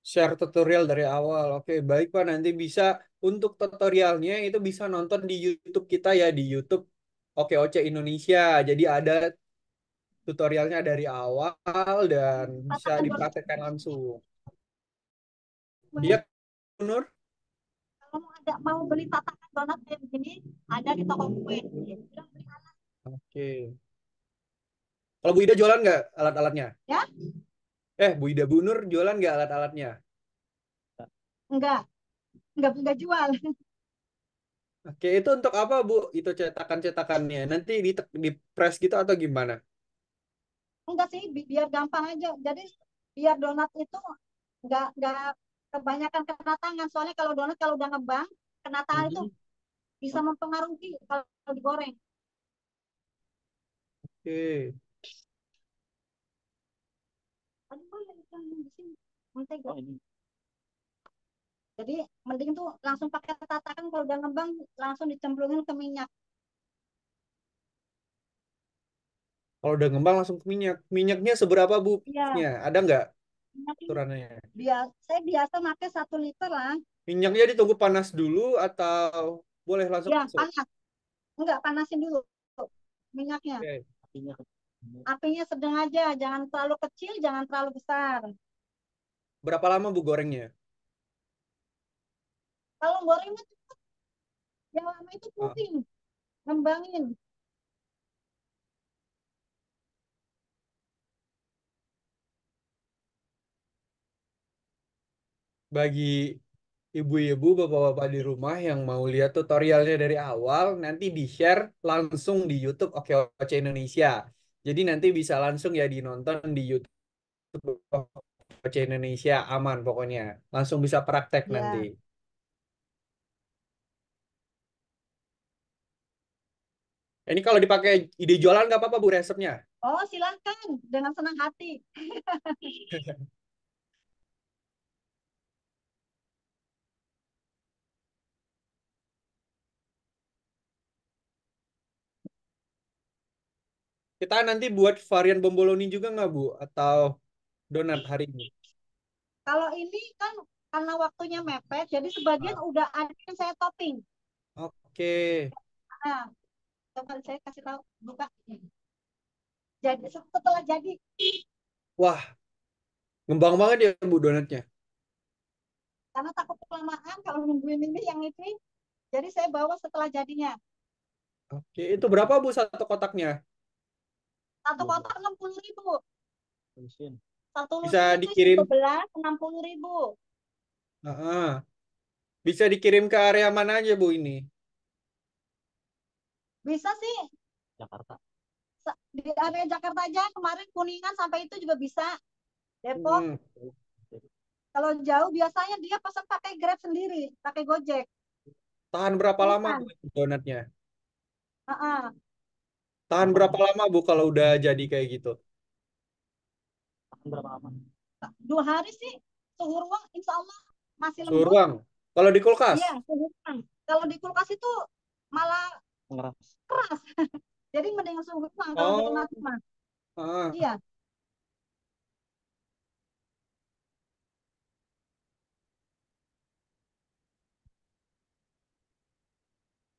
Share tutorial dari awal. Oke, baik Pak. Nanti bisa untuk tutorialnya itu bisa nonton di YouTube kita ya di YouTube Oke Oce Indonesia. Jadi ada tutorialnya dari awal dan bisa Katakan donat dipraktekkan langsung. semuanya. Dia Nur? Kalau mau beli tatakan donat kayak begini, ada di toko kue. Bilang beli Oke. Kalau Bu Ida jualan nggak alat-alatnya? ya, Bu Ida Bu Nur jualan nggak alat-alatnya? enggak, enggak jual. Oke, itu untuk apa Bu? Itu cetakan-cetakannya. Nanti di press gitu atau gimana? Enggak sih, biar gampang aja. Jadi biar donat itu enggak kebanyakan kena tangan. Soalnya kalau donat kalau udah ngebang, kena tangan itu Mhm. bisa mempengaruhi kalau digoreng. Oke. Aduh, yang di sini mentega. Oh, ini. Jadi mending tuh langsung pakai tatakan, kalau udah ngembang langsung dicemplungin ke minyak. Kalau udah ngembang langsung ke minyak. Minyaknya seberapa Bu? Iya, Nya, ada nggak minyak ini aturannya? saya biasa pakai 1 liter lah. Minyaknya ditunggu panas dulu atau boleh langsung Ya, masuk? panas. Enggak, panasin dulu minyaknya. Oke. Apinya. Apinya sedang aja, jangan terlalu kecil, jangan terlalu besar. Berapa lama Bu gorengnya? Kalau gorengnya yang lama itu Ah, puding, ngembangin. bagi ibu-ibu, bapak-bapak di rumah yang mau lihat tutorialnya dari awal, nanti di-share langsung di YouTube Oke Oce Indonesia. Jadi nanti bisa langsung ya dinonton di YouTube Oce Indonesia, aman pokoknya. Langsung bisa praktek nanti. Ya. Ini kalau dipakai ide jualan nggak apa-apa Bu resepnya. Oh, silakan dengan senang hati. Kita nanti buat varian bomboloni juga nggak Bu? Atau donat hari ini? Kalau ini kan karena waktunya mepet, jadi sebagian Ah, udah ada yang saya topping. oke. Nah, coba saya kasih tahu, buka. Jadi setelah jadi, Wah, ngembang banget ya Bu donatnya. karena takut kelamaan kalau nungguin ini yang ini, jadi saya bawa setelah jadinya. Oke, itu berapa Bu satu kotaknya? Satu kotak 60.000, Mesin. satu Bisa lusin itu isi dikirim, 12, 60.000. ah, bisa dikirim ke area mana aja Bu ini? Bisa sih Jakarta. di area Jakarta aja, kemarin Kuningan sampai itu juga bisa. Depok, Hmm, kalau jauh biasanya dia pesan pakai Grab sendiri, pakai Gojek. tahan berapa lama Bu Instan. donatnya? Heeh. Tahan Apa berapa nih? lama Bu kalau udah jadi kayak gitu? Tahan berapa lama? 2 hari sih, suhu ruang insya Allah masih Suhu lembut. ruang. Kalau di kulkas? Iya, suhu ruang. Kalau di kulkas itu malah Ngeras. keras. Jadi mending suhu ruang kalau di Oh, rumah mah. ah. Iya.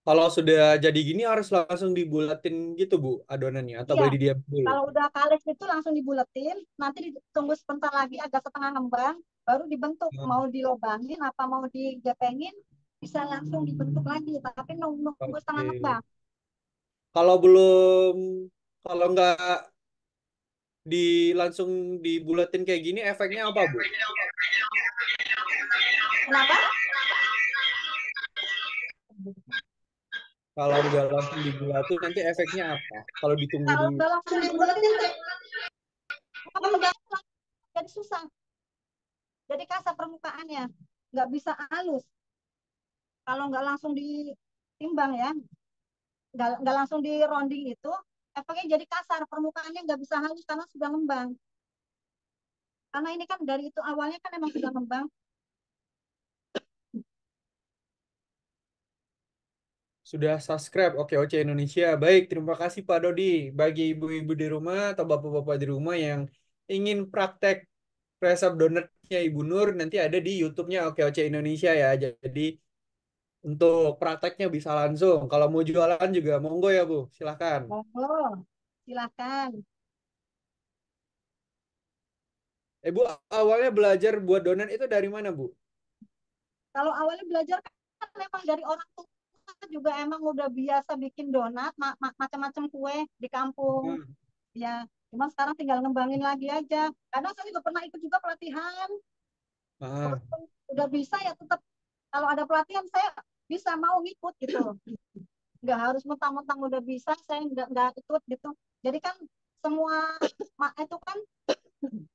Kalau sudah jadi gini harus langsung dibulatin gitu Bu adonannya atau Iya. boleh didiam dulu? Kalau udah kalis itu langsung dibuletin, nanti ditunggu sebentar lagi agak setengah ngembang, baru dibentuk. Hmm, Mau dilobangin apa mau digepengin bisa langsung dibentuk lagi, tapi nunggu setengah oke. ngembang. Kalau belum, kalau nggak langsung dibulatin kayak gini, efeknya apa, Bu? Kenapa? Kalau nggak langsung dibulatin, nanti efeknya apa? Kalau ditunggu Kalau dulu. nggak langsung dibulatin, pengembang jadi susah, jadi kasar permukaannya, nggak bisa halus. Kalau nggak langsung ditimbang ya, nggak langsung di rounding itu, efeknya jadi kasar, permukaannya nggak bisa halus karena sudah ngembang. Karena ini kan dari itu awalnya kan emang sudah ngembang. Sudah subscribe Oke Indonesia. Baik, terima kasih Pak Dodi. Bagi ibu-ibu di rumah atau bapak-bapak di rumah yang ingin praktek resep donatnya Ibu Nur, nanti ada di YouTube-nya Oke Indonesia ya. Jadi untuk prakteknya bisa langsung. Kalau mau jualan juga monggo ya Bu, silahkan. Monggo, silakan. Bu, awalnya belajar buat donat itu dari mana Bu? Kalau awalnya belajar kan memang dari orang tua juga emang udah biasa bikin donat, macam-macam kue di kampung. Hmm. Ya, cuma sekarang tinggal ngembangin lagi aja. Kadang saya juga pernah ikut juga pelatihan. Ah, Walaupun udah bisa ya tetap kalau ada pelatihan saya bisa mau ngikut gitu. Nggak harus mentang-mentang udah bisa saya nggak ikut gitu. Jadi kan semua itu kan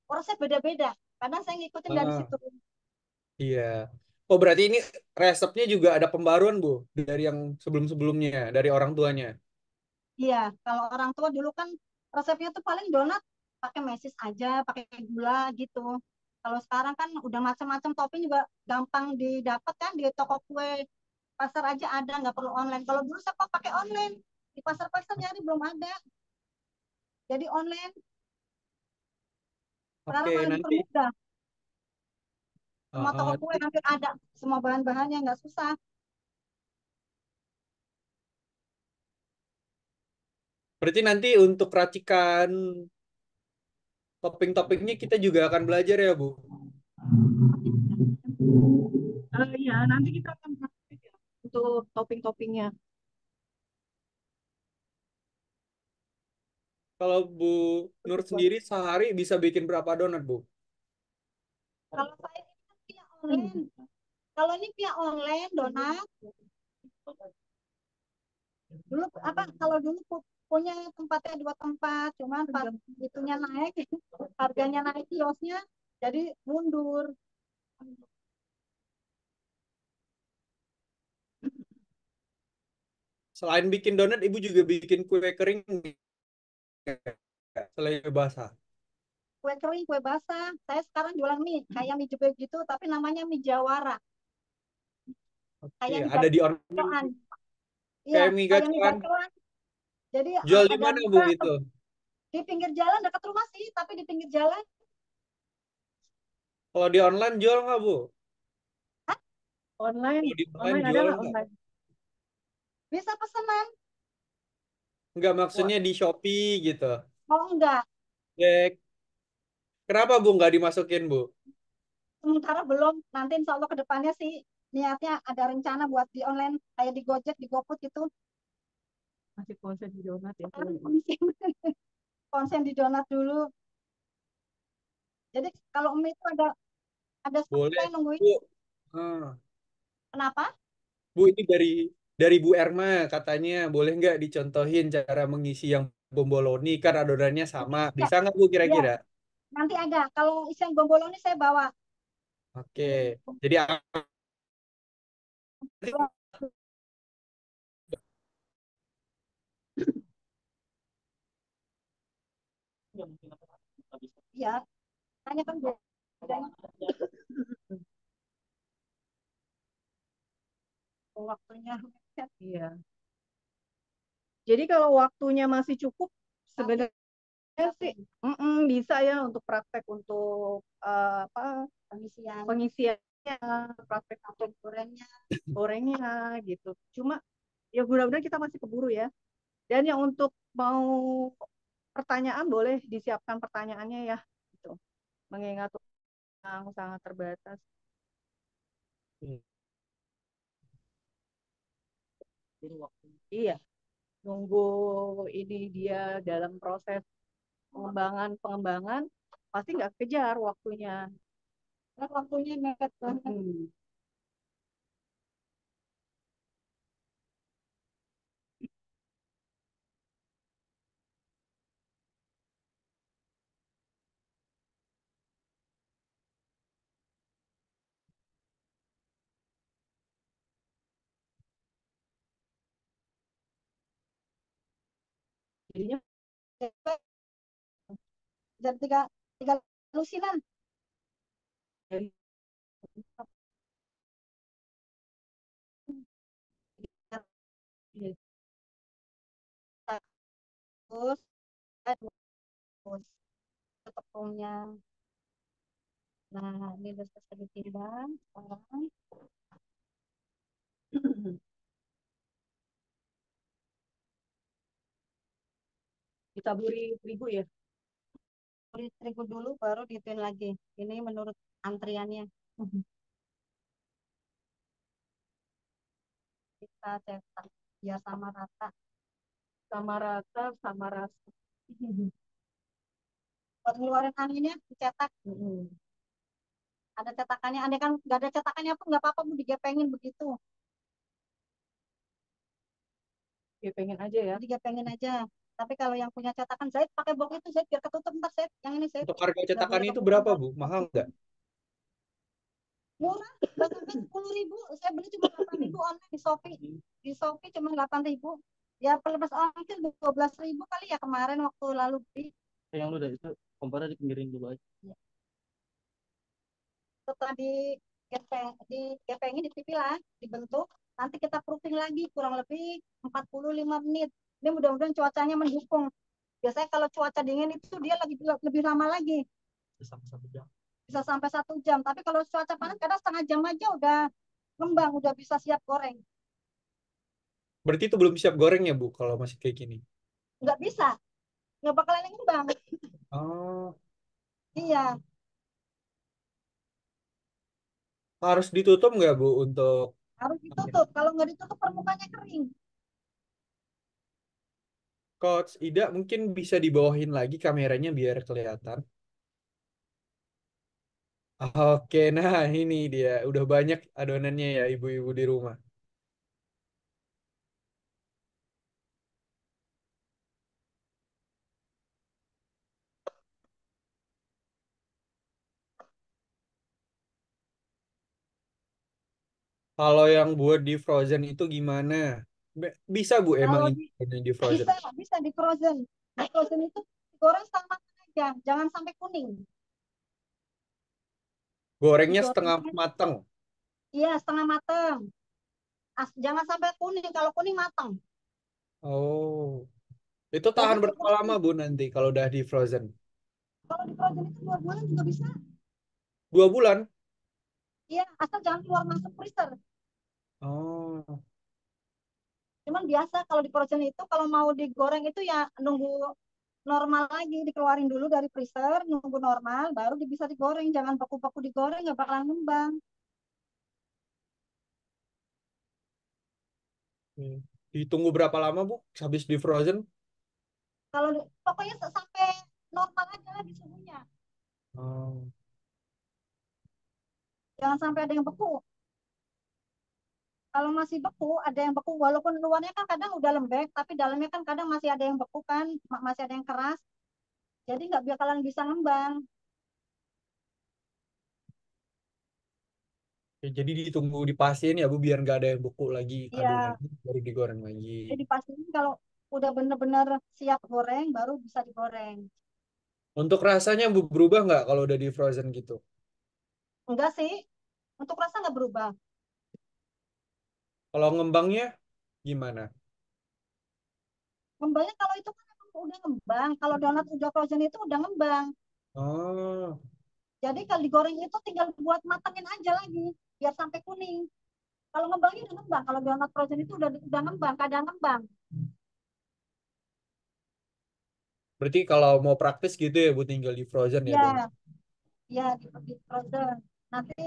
prosesnya beda-beda. Kadang saya ngikutin dari ah, situ. iya. Oh berarti ini resepnya juga ada pembaruan Bu dari yang sebelum-sebelumnya dari orang tuanya. Iya, kalau orang tua dulu kan resepnya tuh paling donat pakai mesis aja, pakai gula gitu. Kalau sekarang kan udah macam-macam topping juga gampang didapat kan di toko kue pasar aja ada, nggak perlu online. Kalau dulu saya kok pakai online di pasar-pasar nyari belum ada, jadi online. Sekarang Oke, malah nanti dipermudah. Semua toko kue nanti hampir ada, semua bahan-bahannya nggak susah. berarti nanti untuk racikan topping-toppingnya kita juga akan belajar ya, Bu. Iya, nanti kita akan praktek ya untuk topping-toppingnya. Kalau Bu Nur sendiri sehari bisa bikin berapa donat, Bu? Kalau saya ini kan via online. Kalau ini via online donat, dulu apa kalau dulu punya tempatnya 2 tempat, cuman pas itunya naik, harganya naik kiosnya, jadi mundur. Selain bikin donat, Ibu juga bikin kue kering nggak? Selain basah. Kue kering, kue basah. Saya sekarang jualan mie, kayak mie jebek gitu, tapi namanya mie jawara, Oke, kayak mie ada di online gacoan. Iya, kayak mie kayak mie gacoan. gacoan. Jadi Jual di ada mana, Bu, buka itu? di pinggir jalan dekat rumah sih, tapi di pinggir jalan. Kalau di online jual nggak, Bu? Online, Kalau di online online ada jual nggak nggak? online? Bisa pesenan. Nggak, Wah, maksudnya di Shopee gitu. Oh enggak, Cek. Kenapa, Bu, nggak dimasukin, Bu? sementara belum. Nanti insya Allah ke depannya sih niatnya ada rencana buat di online kayak di Gojek, di GoFood gitu. masih konsen di donat ya. Sekarang konsen di donat dulu. Jadi kalau mie itu ada stok Boleh, saya nungguin. Bu. Ah. Kenapa? Bu, ini dari Bu Erma katanya boleh nggak dicontohin cara mengisi yang bomboloni kan adonannya sama. Ya, Bisa nggak Bu ya, kira-kira? nanti ada. Kalau isian bomboloni saya bawa. Oke. Jadi Ya mungkin apa nggak bisa. Ya, hanya kan bedanya waktunya. Iya. Jadi kalau waktunya masih cukup, sebenarnya sih bisa ya untuk praktek untuk apa Pengisian pengisiannya, praktek untuk gorengnya. gorengnya gitu. Cuma ya mudah-mudahan kita masih keburu ya. Dan yang untuk mau pertanyaan boleh disiapkan pertanyaannya ya. Gitu. Mengingat sangat terbatas. Jadi waktu Iya, nunggu ini dia dalam proses pengembangan pasti nggak kejar waktunya. Kan waktunya mepet banget. Jadinya Jam tiga tiga lusinan. dari Terus terus tepungnya. Nah, ini udah selesai ditimbang. Sekarang ditaburi terigu ya. beri terigu dulu, baru dituin lagi. Ini menurut antriannya. Kita cetak biar sama rata. Sama rata, sama rasa. Buat ngeluarin anginnya, dicetak. Ada cetakannya. Andai kan nggak ada cetakannya pun nggak apa-apa, mau digepengin begitu. Ya pengen aja ya. Digepengin aja. Tapi kalau yang punya cetakan, Zaid pakai box itu, Zaid biar ketutup ntar, Zaid. Yang ini, Zaid. Untuk harga Nggak cetakan boleh itu kebuka berapa, ntar. Bu? Mahal nggak? Murah, bahkan 10.000. Saya beli cuma 8.000 online di Shopee. Di Shopee cuma 8.000. Ya pelepas ongkir 12.000 kali ya kemarin waktu lalu beli. yang lu udah itu komparnya dipinggirin dulu aja. Setelah digepengin, dipilah, dibentuk. Nanti kita proofing lagi kurang lebih 45 menit. Ini mudah-mudahan cuacanya mendukung. Biasanya kalau cuaca dingin itu dia lagi lebih lama lagi. Sampai 1 jam. Bisa sampai 1 jam. Tapi kalau cuaca panas kadang setengah jam aja udah ngembang, udah bisa siap goreng. Berarti itu belum siap goreng ya, Bu, kalau masih kayak gini? Nggak bisa, nggak bakalan ngembang. Oh, Iya, harus ditutup nggak, Bu, untuk harus ditutup. Kalau nggak ditutup permukaannya kering. Coach Ida mungkin bisa dibawahin lagi kameranya biar kelihatan. Oke, nah ini dia. Udah banyak adonannya ya ibu-ibu di rumah. Kalau yang buat di frozen itu gimana? Bisa, Bu, emang Kalau ini di frozen. bisa, bisa di frozen. Di frozen itu digoreng setengah matang aja, jangan sampai kuning. Gorengnya setengah Digoreng, mateng. iya setengah matang. Jangan sampai kuning. Kalau kuning matang. Oh, itu Jadi tahan berapa lama, Bu, nanti kalau udah di frozen? kalau di frozen itu 2 bulan juga bisa. 2 bulan? Iya, asal jangan keluar masuk freezer. Oh, Cuman biasa kalau di frozen itu kalau mau digoreng itu ya nunggu normal lagi, dikeluarin dulu dari freezer, nunggu normal, baru bisa digoreng. Jangan beku-beku digoreng, nggak bakalan ngembang. hmm. Ditunggu berapa lama, Bu, habis di frozen? Kalau pokoknya sampai normal aja lah di suhunya. Oh. Jangan sampai ada yang beku. Kalau masih beku, ada yang beku, walaupun luarnya kan kadang udah lembek, tapi dalamnya kan kadang masih ada yang beku kan, masih ada yang keras. Jadi nggak bakalan bisa ngembang. Ya, jadi ditunggu dipastiin ya, Bu, biar nggak ada yang beku lagi Iya, adonannya, baru digoreng lagi. jadi pastiin kalau udah bener-bener siap goreng, baru bisa digoreng. Untuk rasanya, Bu, berubah nggak kalau udah di frozen gitu? Enggak sih, untuk rasa nggak berubah. Kalau ngembangnya gimana? Ngembangnya kalau itu kan emang udah ngembang. Kalau donat udah frozen itu udah ngembang. Oh, Jadi kalau digoreng itu tinggal buat matangin aja lagi, biar sampai kuning. Kalau ngembangnya udah ngembang. Kalau donat frozen itu udah ngembang, kadang ngembang. berarti kalau mau praktis gitu ya, Bu, tinggal di frozen ya Iya, donat. ya di frozen. Nanti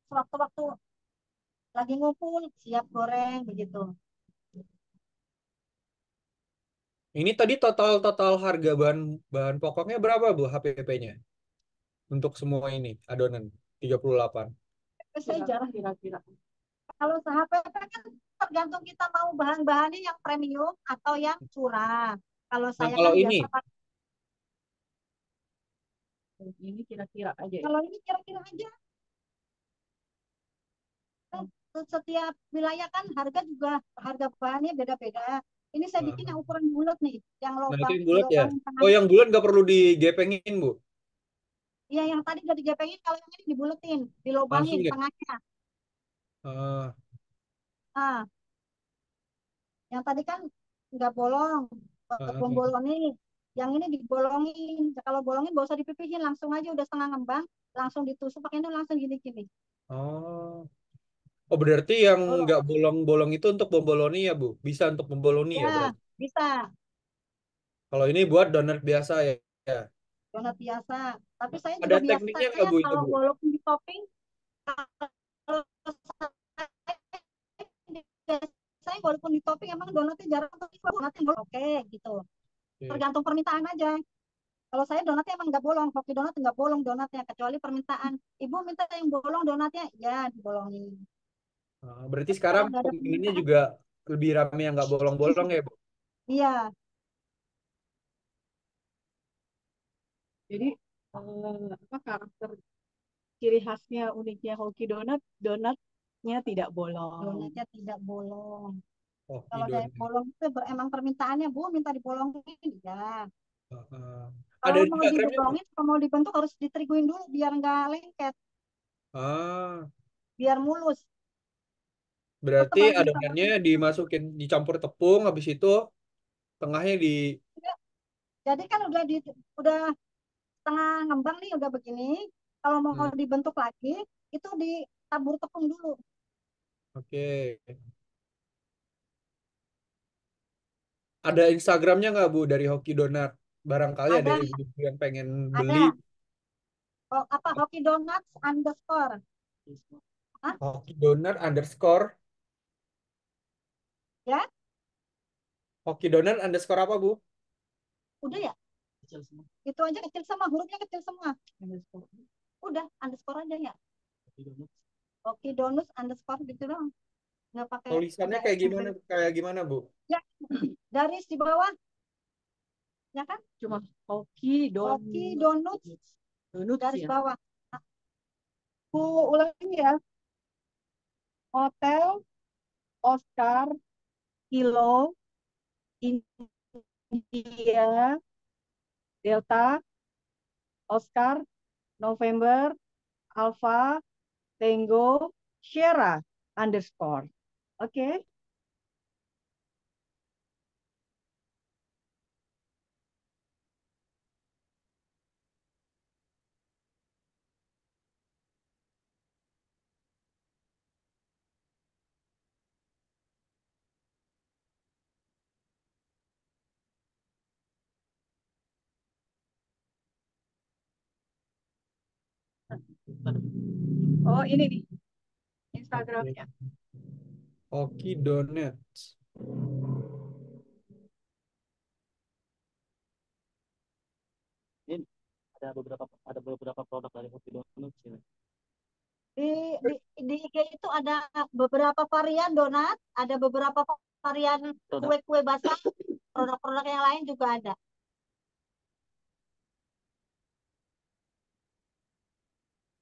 sewaktu-waktu lagi ngumpul siap goreng begitu. Ini tadi total harga bahan bahan pokoknya berapa Bu HPP-nya untuk semua ini adonan 38. Saya jarang Kira-kira. kalau sahabat kan tergantung kita mau bahan-bahannya yang premium atau yang curah. Kalau Nah, saya kalau kan ini biasa pakai Ini kira-kira aja ya. kalau ini kira-kira aja. Kan setiap wilayah kan harga bahannya beda-beda. Ini saya bikin yang ukuran bulat nih, yang nah itu lubang yang di bulat ya. lubang Oh, tengahnya. yang bulat nggak perlu digepengin Bu. Iya, yang tadi udah digepengin, kalau yang ini dibulatin, dilubangin Langsung ya. tengahnya. Ah, Nah, yang tadi kan nggak bolong, ah, belum bolong nih. Yang ini dibolongin. Kalau bolongin nggak usah dipipihin, langsung aja udah setengah ngembang, langsung ditusuk pakai itu langsung gini-gini. oh. Oh, berarti yang Bolong. nggak bolong-bolong itu untuk bomboloni ya Bu? Bisa untuk bomboloni ya Ya, berarti. bisa. Kalau ini buat donat biasa ya. Ya. Donat biasa. Tapi saya Ada juga tekniknya nggak biasanya Bu itu kalau Bu? walaupun di topping, kalau saya walaupun di topping emang donatnya jarang tapi kalau donatnya bolong oke gitu. Oke. Tergantung permintaan aja. Kalau saya donatnya emang nggak bolong, hoki donat nggak bolong donatnya kecuali permintaan. Ibu minta yang bolong donatnya, ya dibolongin. Berarti Tapi kalau sekarang nggak ada peminatnya permintaan, juga lebih ramai yang nggak bolong-bolong ya Bu? iya, Jadi apa karakter ciri khasnya uniknya Hoki Donat, donatnya tidak bolong. donatnya tidak bolong. Oh, Kalau ada yang idon. bolong itu emang permintaannya, Bu minta dibolongin, ya. Ada Kalau mau Instagramnya Bu? dibolongin, kalau mau dibentuk harus diteriguin dulu biar nggak lengket, Ah, biar mulus. Tetap berarti harus adonannya dibolongin. dimasukin dicampur tepung, habis itu tengahnya di. Jadi kan udah setengah ngembang nih, udah begini. Kalau mau Hmm, dibentuk lagi, itu ditabur tepung dulu. oke. Ada Instagramnya nggak Bu dari Hoki Donat? Barangkali ada Ada, ibu-ibu yang pengen beli ada. Oh, apa Hoki Donuts underscore. Hah? Hoki Donat underscore. Ya, Hoki Donat underscore apa Bu? udah ya. Kecil semua. Itu aja kecil semua, hurufnya kecil semua. Udah underscore aja ya. Tapi donat Hoki Donuts underscore gitu dong. Nggak pakai Tulisannya ada kayak S-nya. gimana? Kayak gimana Bu? Ya, garis di bawah, ya kan? Cuma Hoki Hoki Donuts Donuts garis ya. bawah. Aku ulangi ya. Hotel Oscar Kilo India Delta Oscar November Alpha Tango Sierra underscore. Oke. Oh, ini nih Oke. Instagramnya. Hoki Donat. ini ada beberapa produk dari Hoki Donut sih. Di, di, di IG itu ada beberapa varian donat, ada beberapa varian Produk kue-kue basah, produk-produk yang lain juga ada.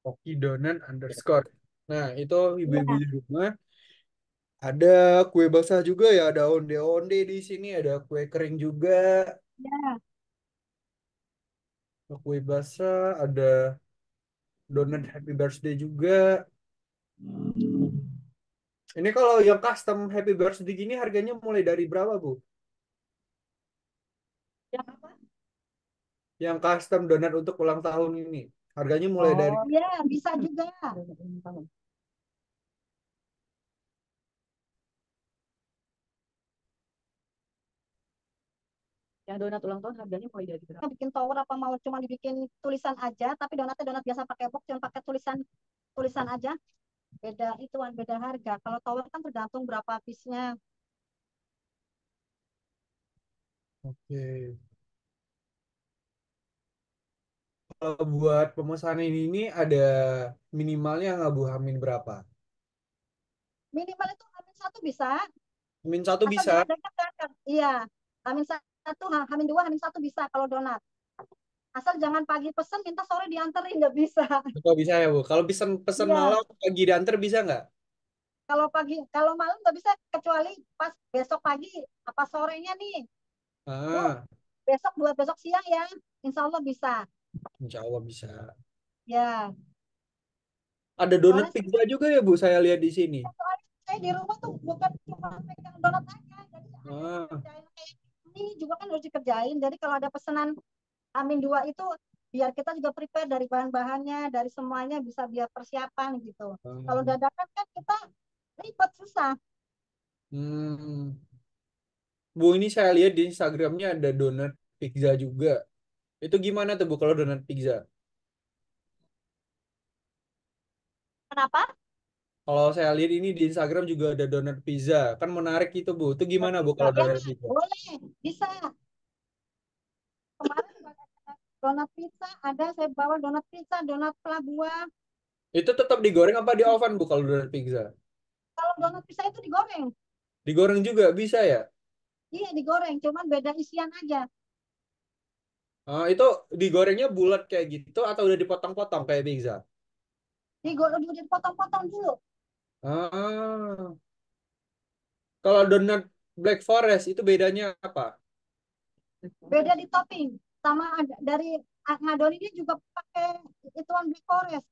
Hoki Donat underscore. Nah, itu ibu-ibu Iya, di rumah. Ada kue basah juga ya, ada onde-onde di sini, ada kue kering juga, iya. ada kue basah, ada donat happy birthday juga. Ini kalau yang custom happy birthday gini harganya mulai dari berapa, Bu? Yang apa? Yang custom donat untuk ulang tahun ini. Harganya mulai dari. Oh, Iya, bisa juga. Yang donat ulang tahun harganya mulai dari berapa? Bikin tower apa mau cuma dibikin tulisan aja, tapi donatnya donat biasa pakai box, cuma pakai tulisan tulisan aja. Beda ituan, beda harga. Kalau tower kan tergantung berapa piece-nya. Oke. Kalau buat pemesanan ini ada minimalnya nggak Bu? Hamin berapa? Minimal itu Hamin satu bisa, Hamin satu asal bisa. jangan deket-deket. Iya, Hamin satu, Hamin dua, Hamin satu bisa kalau donat. Asal jangan pagi pesen minta sore dianterin, nggak bisa. Kalau bisa ya Bu. Kalau pesan Iya, malam pagi diantar bisa nggak? kalau pagi, kalau malam nggak bisa, kecuali pas besok pagi apa sorenya nih. Bu, Ah, besok buat besok siang ya. Insya Allah bisa. insya Allah bisa. Ya, Ada donat soalnya pizza juga ya Bu, saya lihat di sini. saya di rumah tuh bukan cuma pegang donat aja, jadi ada yang Ah, kerjain kayak ini juga kan harus dikerjain. Jadi kalau ada pesanan Amin dua itu biar kita juga prepare dari bahan-bahannya, dari semuanya bisa biar persiapan gitu. Kalau ah. dadakan kan kita ribet susah. Hmm. Bu, ini saya lihat di Instagramnya ada donat pizza juga. Itu gimana tuh Bu kalau donat pizza? Kenapa? Kalau saya lihat ini di Instagram juga ada donat pizza. Kan menarik itu Bu. Itu Donat gimana Bu pizza. kalau Ya, donat pizza? boleh, bisa. Kemarin juga ada donat pizza, ada saya bawa donat pizza, donat pala buah. Itu tetap digoreng apa di oven Bu kalau donat pizza? Kalau donat pizza itu digoreng. Digoreng juga bisa ya? Iya, digoreng, cuman beda isian aja. Ah, itu digorengnya bulat kayak gitu atau udah dipotong-potong kayak pizza? Digoreng, dipotong-potong dulu. Ah, kalau donat Black Forest itu bedanya apa? Beda di topping. Sama ada, dari ngadon ini juga pakai ituan Black Forest.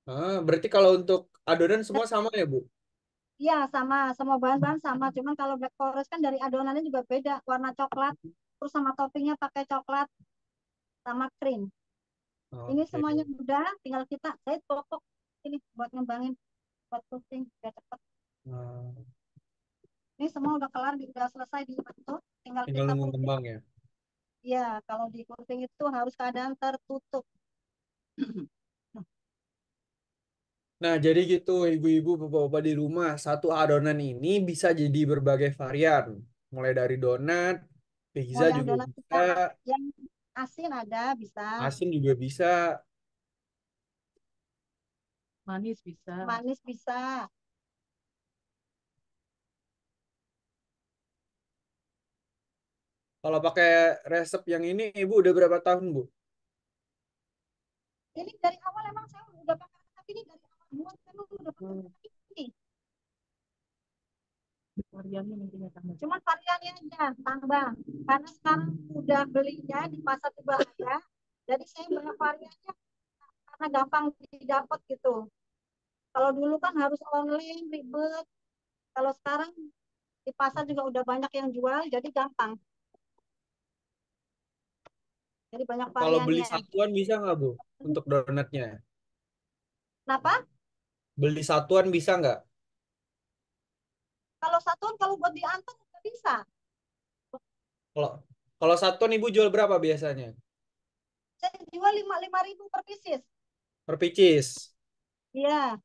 Ah, berarti kalau untuk adonan semua sama ya Bu? Iya, sama, semua bahan-bahan sama. Cuman kalau Black Forest kan dari adonannya juga beda, warna coklat. Terus sama toppingnya pakai coklat sama krim. Ini Oke. semuanya udah, tinggal kita, saya pokok ini buat ngembangin, buat topping, biar cepet. Ah, Ini semua udah kelar, udah selesai dibentuk, tinggal tinggal kita nunggu proofing. kembang ya. Ya, kalau di proofing itu harus keadaan tertutup. Nah, jadi gitu ibu-ibu, bapak-bapak di rumah, satu adonan ini bisa jadi berbagai varian. Mulai dari donat, Mau pizza yang juga donat bisa, kita, yang asin ada, bisa. asin juga bisa. Manis bisa. Manis bisa. Kalau pakai resep yang ini, ibu udah berapa tahun, Bu? Ini dari awal emang saya udah pakai resep ini, dari awal buat memang udah pakai Hmm. resep ini. Variannya nantinya tambah. Cuman variannya aja tambah. Karena sekarang udah belinya di pasar juga ada. Jadi saya banyak variannya karena gampang didapat gitu. Kalau dulu kan harus online ribet. Kalau sekarang di pasar juga udah banyak yang jual, jadi gampang. Jadi banyak Kalau beli variannya. satuan bisa nggak, Bu? Untuk donatnya. Kenapa? Beli satuan bisa nggak? Kalau satuan kalau buat diantar nggak bisa. Kalau kalau satuan ibu jual berapa biasanya? Saya jual lima lima ribu per pieces. Per pieces. Iya.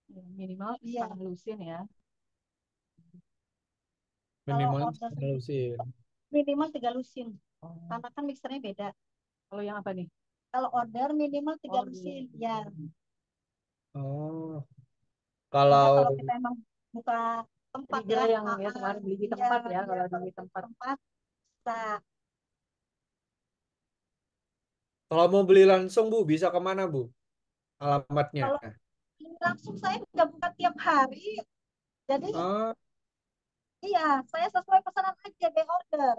Ya, minimal Iya. setengah lusin ya. Kalau Minimal order lusin. minimal 3 lusin. Oh. Karena kan mixernya beda. Kalau yang apa nih? Kalau order minimal 3 Oh, lusin. iya. Ya. Oh, Beda kalau kalau kita emang buka tempat Tiga ya. yang kemarin beli di tempat ya, kalau di tempat. Tempat bisa. kalau mau beli langsung, Bu, bisa kemana, Bu? Alamatnya. Kalau ini langsung saya nggak buka tiap hari. Jadi Oh, iya, saya sesuai pesanan aja by order.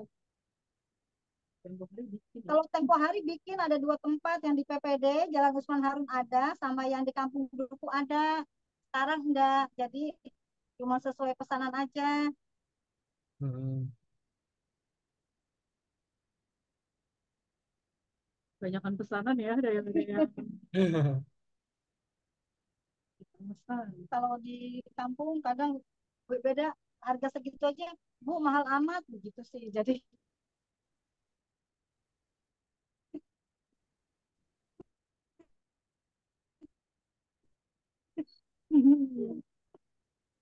Tempo hari bikin ya. Kalau tempo hari bikin ada 2 tempat, yang di PPD Jalan Usman Harun ada, sama yang di Kampung Duku ada. Sekarang enggak, jadi cuma sesuai pesanan aja. hmm. Banyakan pesanan ya dari yang pesan. Kalau di kampung kadang beda harga segitu aja, Bu, mahal amat begitu sih. Jadi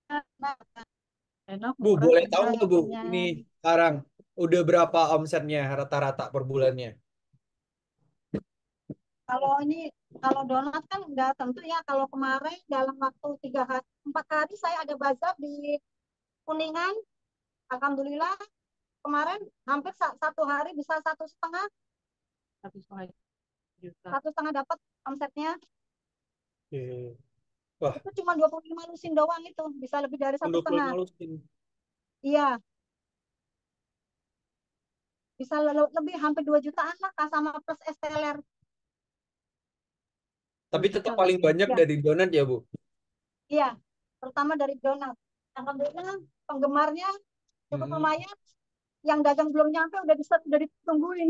nah, Enak, Bu, murah, boleh tahu kenyal. nggak Bu, ini kenyang. sekarang udah berapa omsetnya rata-rata per bulannya? Kalau ini, kalau donat kan nggak tentu ya. Kalau kemarin dalam waktu 3 hari, 4 hari saya ada bazar di Kuningan. Alhamdulillah kemarin hampir 1 hari bisa 1,5, 1,5 juta. 1,5 dapat omsetnya. Oke. Wah, Itu cuma 25 lusin doang, itu bisa lebih dari satu untuk setengah. lusin. Iya, bisa lebih hampir 2 jutaan lah Kak, sama plus es teler. Tapi 2 tetap juta paling lusin. banyak Iya, dari donat ya, Bu? iya, terutama dari donat. Alhamdulillah penggemarnya cukup Hmm. lumayan. Yang dagang belum nyampe udah ditungguin.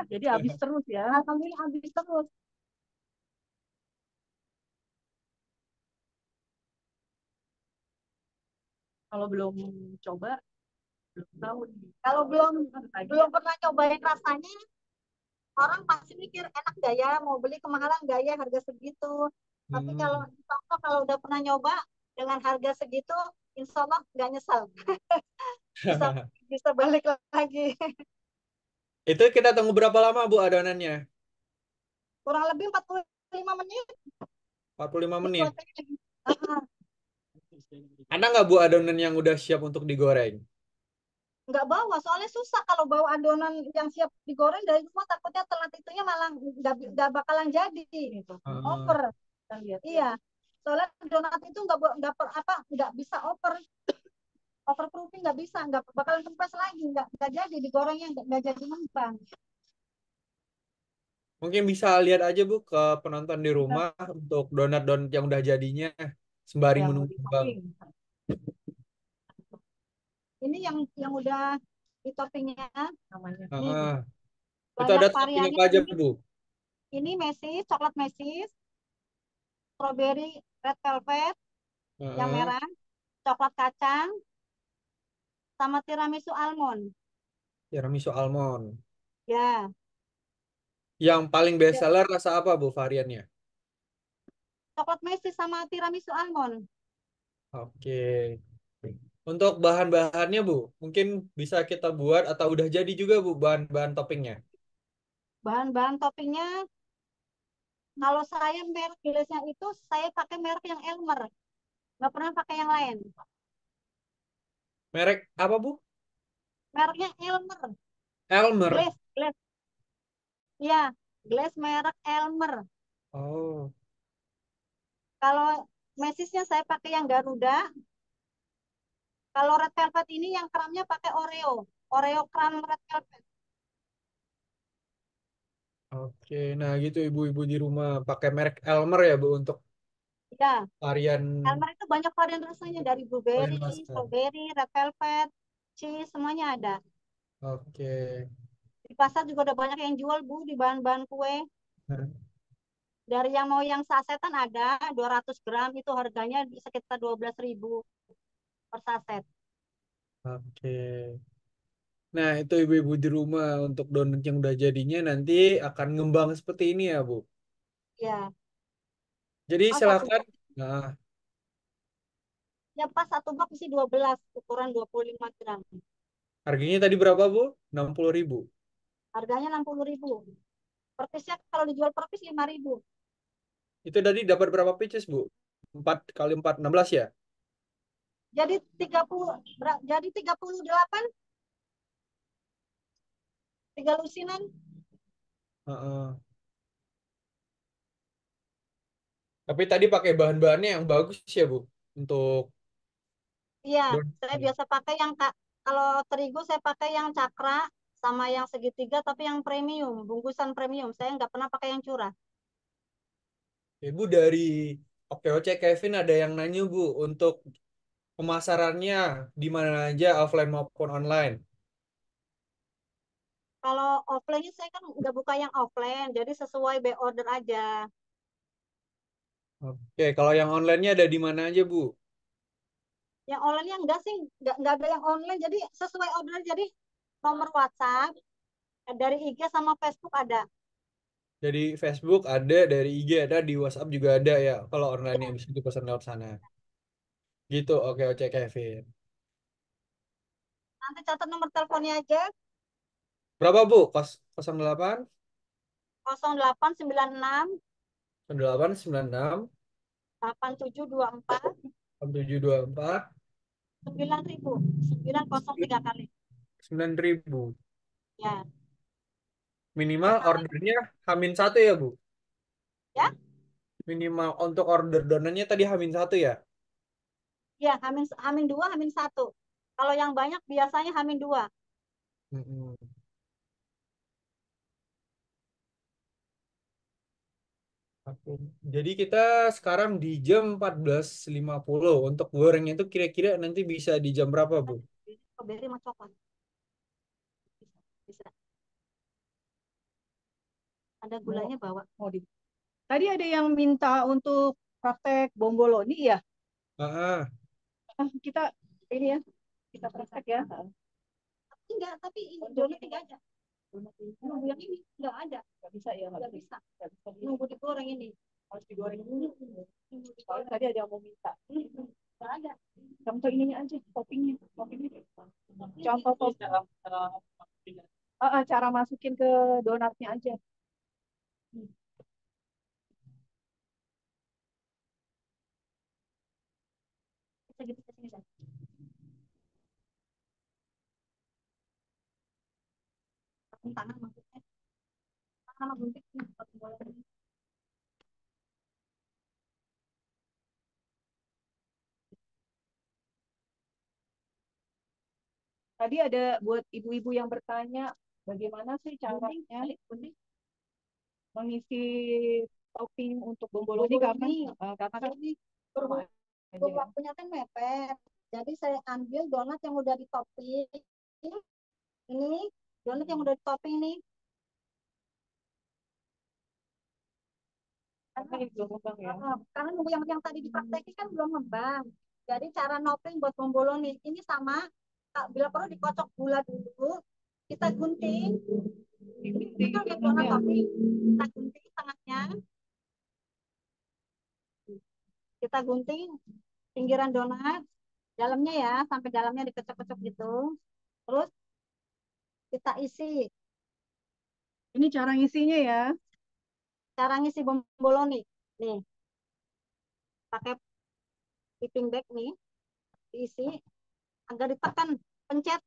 Jadi habis terus ya. Alhamdulillah habis terus. Kalau belum coba, belum tahu nih. Kalau belum Lagi belum pernah cobain rasanya, orang pasti mikir enak gak ya, mau beli kemahalan gak ya harga segitu. Tapi kalau Hmm. insya Allah kalau udah pernah nyoba dengan harga segitu, insya Allah nggak nyesel. Bisa bisa balik lagi. Itu kita tunggu berapa lama, Bu, adonannya? Kurang lebih 45 menit 45 menit. dicuekin lagi. Ah, Ada nggak, Bu, adonan yang udah siap untuk digoreng? nggak bawa, soalnya susah kalau bawa adonan yang siap digoreng dari rumah, takutnya telat itunya malah nggak bakalan jadi gitu. Ah, Over. kita lihat. Iya, soalnya donat itu nggak bisa overproofing, nggak bisa, nggak bakalan kempes lagi, nggak jadi digorengnya, nggak jadi mengembang. mungkin bisa lihat aja, Bu, ke penonton di Kita rumah untuk donat-donat yang udah jadinya sembari yang mau menunggu di Bang. topping. Ini yang udah di toppingnya. Namanya. Nih Ah, itu banyak ada topping variannya. apa aja, Ini Bu? ini mesis, coklat mesis, strawberry red velvet yang Ah, merah, coklat kacang, sama tiramisu almond. tiramisu almond. Ya, Yang paling best ya, seller rasa apa, Bu, variannya? coklat mesis sama tiramisu almond. Oke. Untuk bahan-bahannya, Bu, mungkin bisa kita buat atau udah jadi juga, Bu, bahan-bahan toppingnya. Bahan-bahan toppingnya, kalau saya merek gelasnya itu saya pakai merek yang Elmer, nggak pernah pakai yang lain. Merek apa, Bu? Mereknya Elmer, Elmer. glass, glass, ya, glass merek Elmer. Oh, Kalau mesisnya saya pakai yang Garuda. Kalau red velvet ini yang kramnya pakai Oreo, Oreo kram red velvet. oke. Nah, gitu ibu-ibu di rumah pakai merek Elmer ya, Bu, untuk Ya, varian Elmer itu banyak varian rasanya, dari varian blueberry, rasa. strawberry, red velvet, cheese, semuanya ada. Oke. Di pasar juga udah banyak yang jual, Bu, di bahan-bahan kue. Dari yang mau yang sasetan ada 200 gram, itu harganya di sekitar 12.000 per saset. Oke. Nah, itu ibu-ibu di rumah untuk donat yang udah jadinya nanti akan ngembang seperti ini ya, Bu. Ya, Jadi pas satu silakan. box, Nah, ya pas satu box isi 12, ukuran 25 gram. harganya tadi berapa, Bu? 60.000. Harganya 60.000. Per piece-nya kalau dijual per piece 5.000. Itu tadi dapat berapa pieces, Bu? 4 kali 4, 16 ya? Jadi 30, jadi 38, 3 lusinan. Heeh. Tapi tadi pakai bahan-bahannya yang bagus ya, Bu, untuk Iya, saya donatnya. biasa pakai yang kalau terigu saya pakai yang cakra sama yang segitiga, tapi yang premium, bungkusan premium. Saya nggak pernah pakai yang curah. Ibu dari Oke Kevin ada yang nanya, Bu, untuk pemasarannya di mana aja offline maupun online. Kalau offline saya kan udah buka yang offline, jadi sesuai by order aja. Oke, kalau yang online-nya ada di mana aja, Bu? Yang online yang enggak sih, enggak ada yang online, jadi sesuai order. Jadi nomor WhatsApp dari IG sama Facebook ada. Dari Facebook ada, dari IG ada, di WhatsApp juga ada ya. Kalau online yang bisa dipesan lewat sana. Gitu, oke, oke, Kevin. Nanti catat nomor teleponnya aja, Berapa, Bu? 08 0896 9896 8724 6724 9000 903 kali. 9000. Ya, Minimal masalah ordernya Hamin satu ya, Bu? ya, Minimal untuk order donannya tadi Hamin satu ya? ya Hamin Hamin 2, Hamin 1. Kalau yang banyak biasanya Hamin 2. Mm-mm. Oke. Jadi kita sekarang di jam 14.50. Untuk gorengnya itu kira-kira nanti bisa di jam berapa, Bu? Strawberry sama coklat. Bisa, bisa. Ada gulanya bawa. Mau di. Tadi ada yang minta untuk praktek bomboloni ya. Ah, Kita ini ya, kita praktek ya. Enggak, tapi ini Untuk donat tidak ada. Nunggu yang ini enggak ada. nggak bisa ya, Enggak bisa. nggak bisa Nunggu digoreng ini. harus digoreng dulu. Nunggu Soalnya digoreng. tadi ada yang mau minta. Enggak ada. Contoh ininya aja, toppingnya. Contoh Ini topping. Cara masukin ke donatnya aja. bisa gitu ke sini. Tangan maksudnya. Tangan sama gunting ini buat bolong. Tadi ada buat ibu-ibu yang bertanya, bagaimana sih Gunting, caranya balik gunting. mengisi topping untuk bomboloni karena kan Ini sama aja ya. waktunya kan mepet. Jadi saya ambil donat yang udah di topping. Ini donat yang udah di topping nih. Karena ini belum ngembang ya. Karena nunggu yang tadi dipraktekin kan belum ngembang. Jadi cara nopping buat bomboloni ini sama, bila perlu dikocok gula dulu, kita gunting, itu lihat donat topping, kita gunting tengahnya, kita gunting pinggiran donat, dalamnya ya, sampai dalamnya dikocok-kocok gitu. Terus kita isi, Ini cara ngisinya ya. cara ngisi bomboloni. Nih, pakai piping bag nih, diisi, agak ditekan, pencet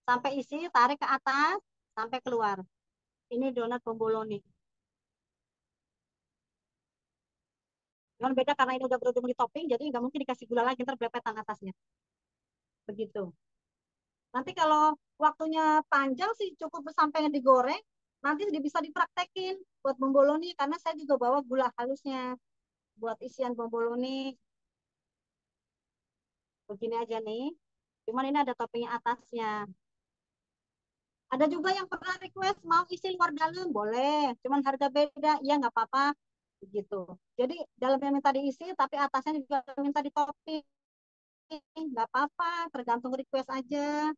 sampai isi, tarik ke atas, sampai keluar. Ini donat bomboloni. Cuman beda karena ini udah berujung di topping, jadi nggak mungkin dikasih gula lagi, ntar belepetan atasnya. Begitu. Nanti kalau waktunya panjang sih cukup sampai digoreng, nanti bisa dipraktekin buat bomboloni, karena saya juga bawa gula halusnya buat isian bomboloni. Begini aja nih. Cuman ini ada toppingnya atasnya. Ada juga yang pernah request mau isi luar dalam, boleh. Cuman harga beda, ya nggak apa-apa. Begitu. Jadi dalamnya minta diisi, tapi atasnya juga minta di topping. Nggak apa-apa, tergantung request aja.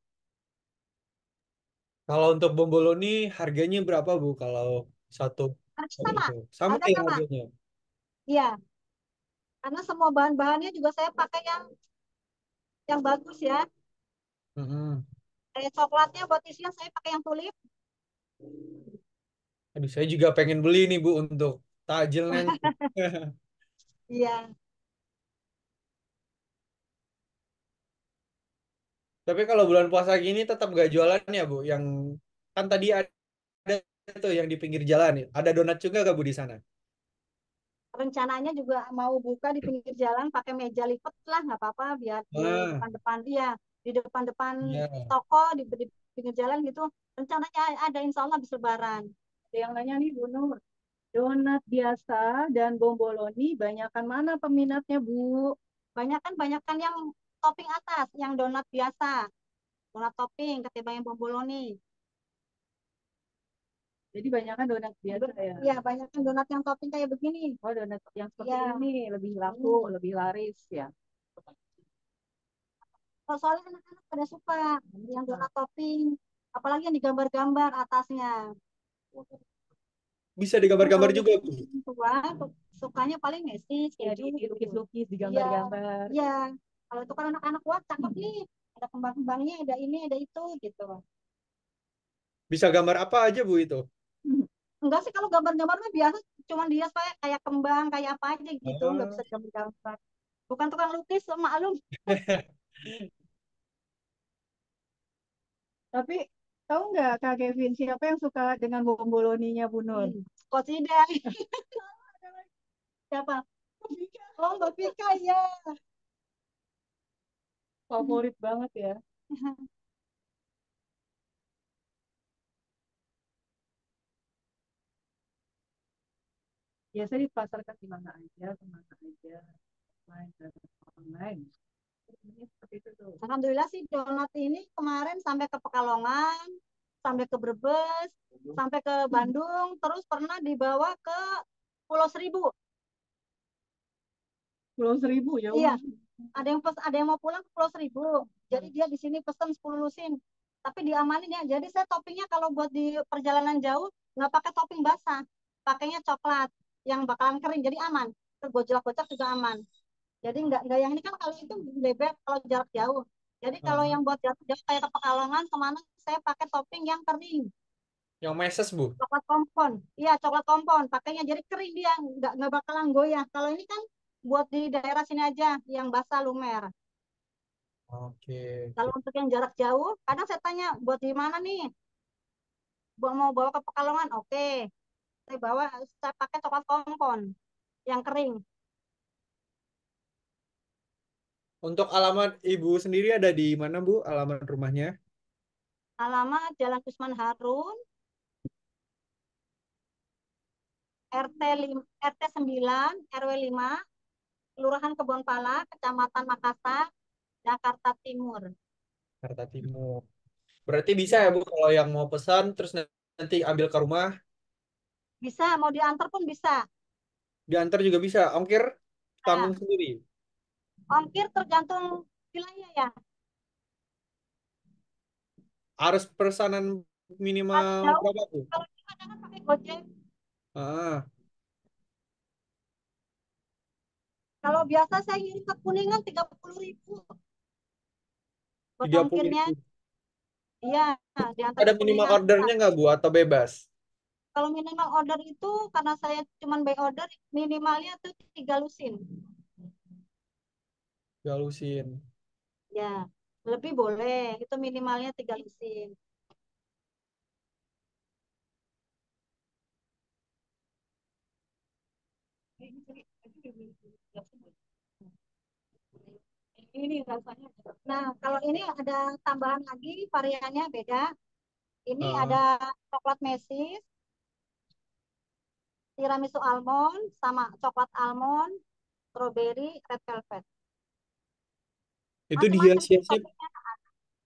kalau untuk bomboloni harganya berapa, Bu? Kalau satu Harga set sama, itu. Sama harga ya sama. harganya? Iya, karena semua bahan-bahannya juga saya pakai yang bagus ya. Mm-mm. Kayak coklatnya buat isian saya pakai yang tulip. Aduh, saya juga pengen beli nih, Bu, untuk takjil nanti. Iya. Tapi kalau bulan puasa gini tetap gak jualan ya, Bu? Yang kan tadi ada tuh yang di pinggir jalan. Ada donat juga gak, Bu, di sana? Rencananya juga mau buka di pinggir jalan pakai meja lipat lah, nggak apa-apa, biar di Ah, depan-depan dia, di depan-depan iya. toko, di pinggir jalan gitu. Rencananya ada, insya Allah habis Lebaran. Ada yang nanya nih Bu Nur, donat biasa dan bomboloni banyakan mana peminatnya Bu? Banyakan yang topping atas, yang donat biasa, donat topping ketimbang yang bomboloni. Jadi banyakkan donat biasa ya. Iya, banyak kan donat yang topping kayak begini. Oh, donat yang seperti Iya. ini lebih laku, lebih laris ya. Oh, soalnya anak-anak pada suka yang donat topping, apalagi yang digambar-gambar atasnya. Bisa Kalau digambar-gambar juga, Bu. yang tua sukanya paling Messi, Ya, keju, dilukis-lukis, Iya, digambar-gambar. iya. Kalau itu kan anak-anak wah cakep nih, ada kembang-kembangnya, ada ini, ada itu gitu. Bisa gambar apa aja, Bu, itu? Enggak sih kalau gambar-gambar mah biasa, cuman dia kayak kembang, kayak apa aja gitu, nggak Ah. bisa gambar-gambar. Bukan tukang lukis, maklum. Tapi tahu nggak Kak Kevin siapa yang suka dengan bomboloninya Bu Nur? Kok tidak? Siapa? Oh, Mbak Vika ya. Favorit banget ya. Biasa dipasarkan di mana aja, kemana aja, online dan online. Ini seperti itu tuh. Alhamdulillah sih donat ini kemarin sampai ke Pekalongan, sampai ke Brebes, sampai ke Bandung, terus pernah dibawa ke Pulau Seribu. Pulau Seribu ya. Iya, ada yang mau pulang ke Pulau Seribu. Jadi dia di sini pesen 10 lusin. Tapi diamanin ya. Jadi saya toppingnya kalau buat di perjalanan jauh nggak pakai topping basah, pakainya coklat yang bakalan kering. Jadi aman. Tergocak-gocak juga aman. Jadi nggak yang ini kan kalau itu bebek kalau jarak jauh. Jadi kalau yang buat jarak jauh kayak ke Pekalongan kemana saya pakai topping yang kering, Yang meses, Bu. coklat kompon. Iya coklat kompon. Pakainya jadi kering dia nggak bakalan goyah. Kalau ini kan buat di daerah sini aja yang basah lumer. Oke. Kalau untuk yang jarak jauh, kadang saya tanya buat di mana nih? Mau bawa ke Pekalongan, oke. Saya pakai coklat kompon yang kering. Untuk alamat Ibu sendiri ada di mana, Bu? Alamat rumahnya? Alamat Jalan Usman Harun, RT 9, RW 5, Kelurahan Kebonpala, Kecamatan Makassar, Jakarta Timur. Jakarta Timur. Berarti bisa ya, Ya, Bu, kalau yang mau pesan terus nanti ambil ke rumah, bisa. Mau diantar pun bisa. diantar juga bisa. Ongkir Nah, tanggung sendiri. ongkir tergantung wilayah ya. Harus pesanan Kalau minimal jauh, berapa, Bu? kalau kita kadang pakai Gojek. Ah, Kalau biasa saya ngirim ke Kuningan 30.000 buat 30 ongkirnya. ribu. Iya, diantar Ada ke minimal Kuningan. ordernya nggak, Bu? Atau bebas? Kalau minimal order itu karena saya cuma by order minimalnya tuh 3 lusin. Galusin. Ya, lebih boleh. Itu minimalnya 3 lusin. Ini rasanya. Nah, kalau ini ada tambahan lagi variannya beda. Ini Ah, ada coklat mesis, tiramisu almond, sama coklat almond, strawberry, red velvet. itu Macam-macam sih dihias-hiasnya, toppingnya.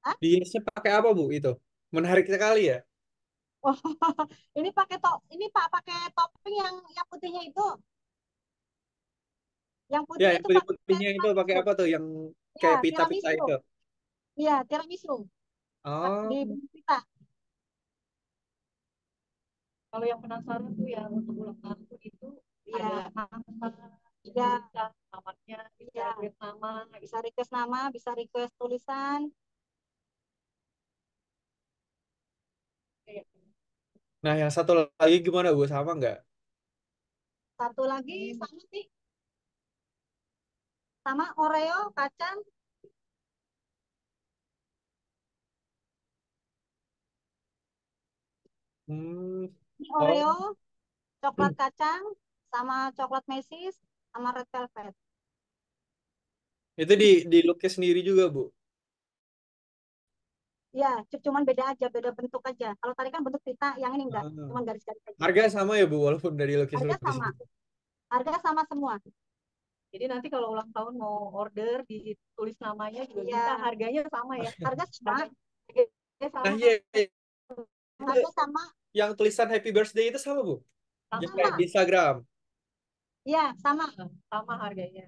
Hah? dihiasnya pakai apa, Bu? Itu menarik sekali ya. Oh, ini Pak pakai topping yang putihnya itu. Yang Ya, putih yang itu pakai putih-putihnya itu pakai tiramisu. apa tuh? Yang Ya, kayak pita-pita tiramisu. itu. Iya, tiramisu. Oh, Di bumbu pita. Kalau yang penasaran tuh ya untuk ulang tahun itu Iya, ada nama, iya, tulisan namanya, bisa iya. request nama, Bisa request nama, bisa request tulisan. gitu. nah yang satu lagi gimana, Bu? Sama nggak? Satu lagi sama sih, sama Oreo, kacang. Hmm. Ini Oh, Oreo, coklat kacang, sama coklat mesis, sama red velvet. itu dilukis sendiri juga, Bu. Iya, cuman beda aja, beda bentuk aja. Kalau tadi kan bentuk pita, yang ini enggak, Ah. cuman garis-garis aja. Harga sama ya, Bu, walaupun dari Harga lukis-lukis sama, gitu. harga sama semua. Jadi nanti kalau ulang tahun mau order ditulis namanya juga Iya, bisa, harganya sama ya. harga sama, Harganya Nah, sama. iya, iya. Itu harga sama. Yang tulisan Happy Birthday itu sama, Bu? Yang kayak Sama. di Instagram. Iya, sama. Sama harganya.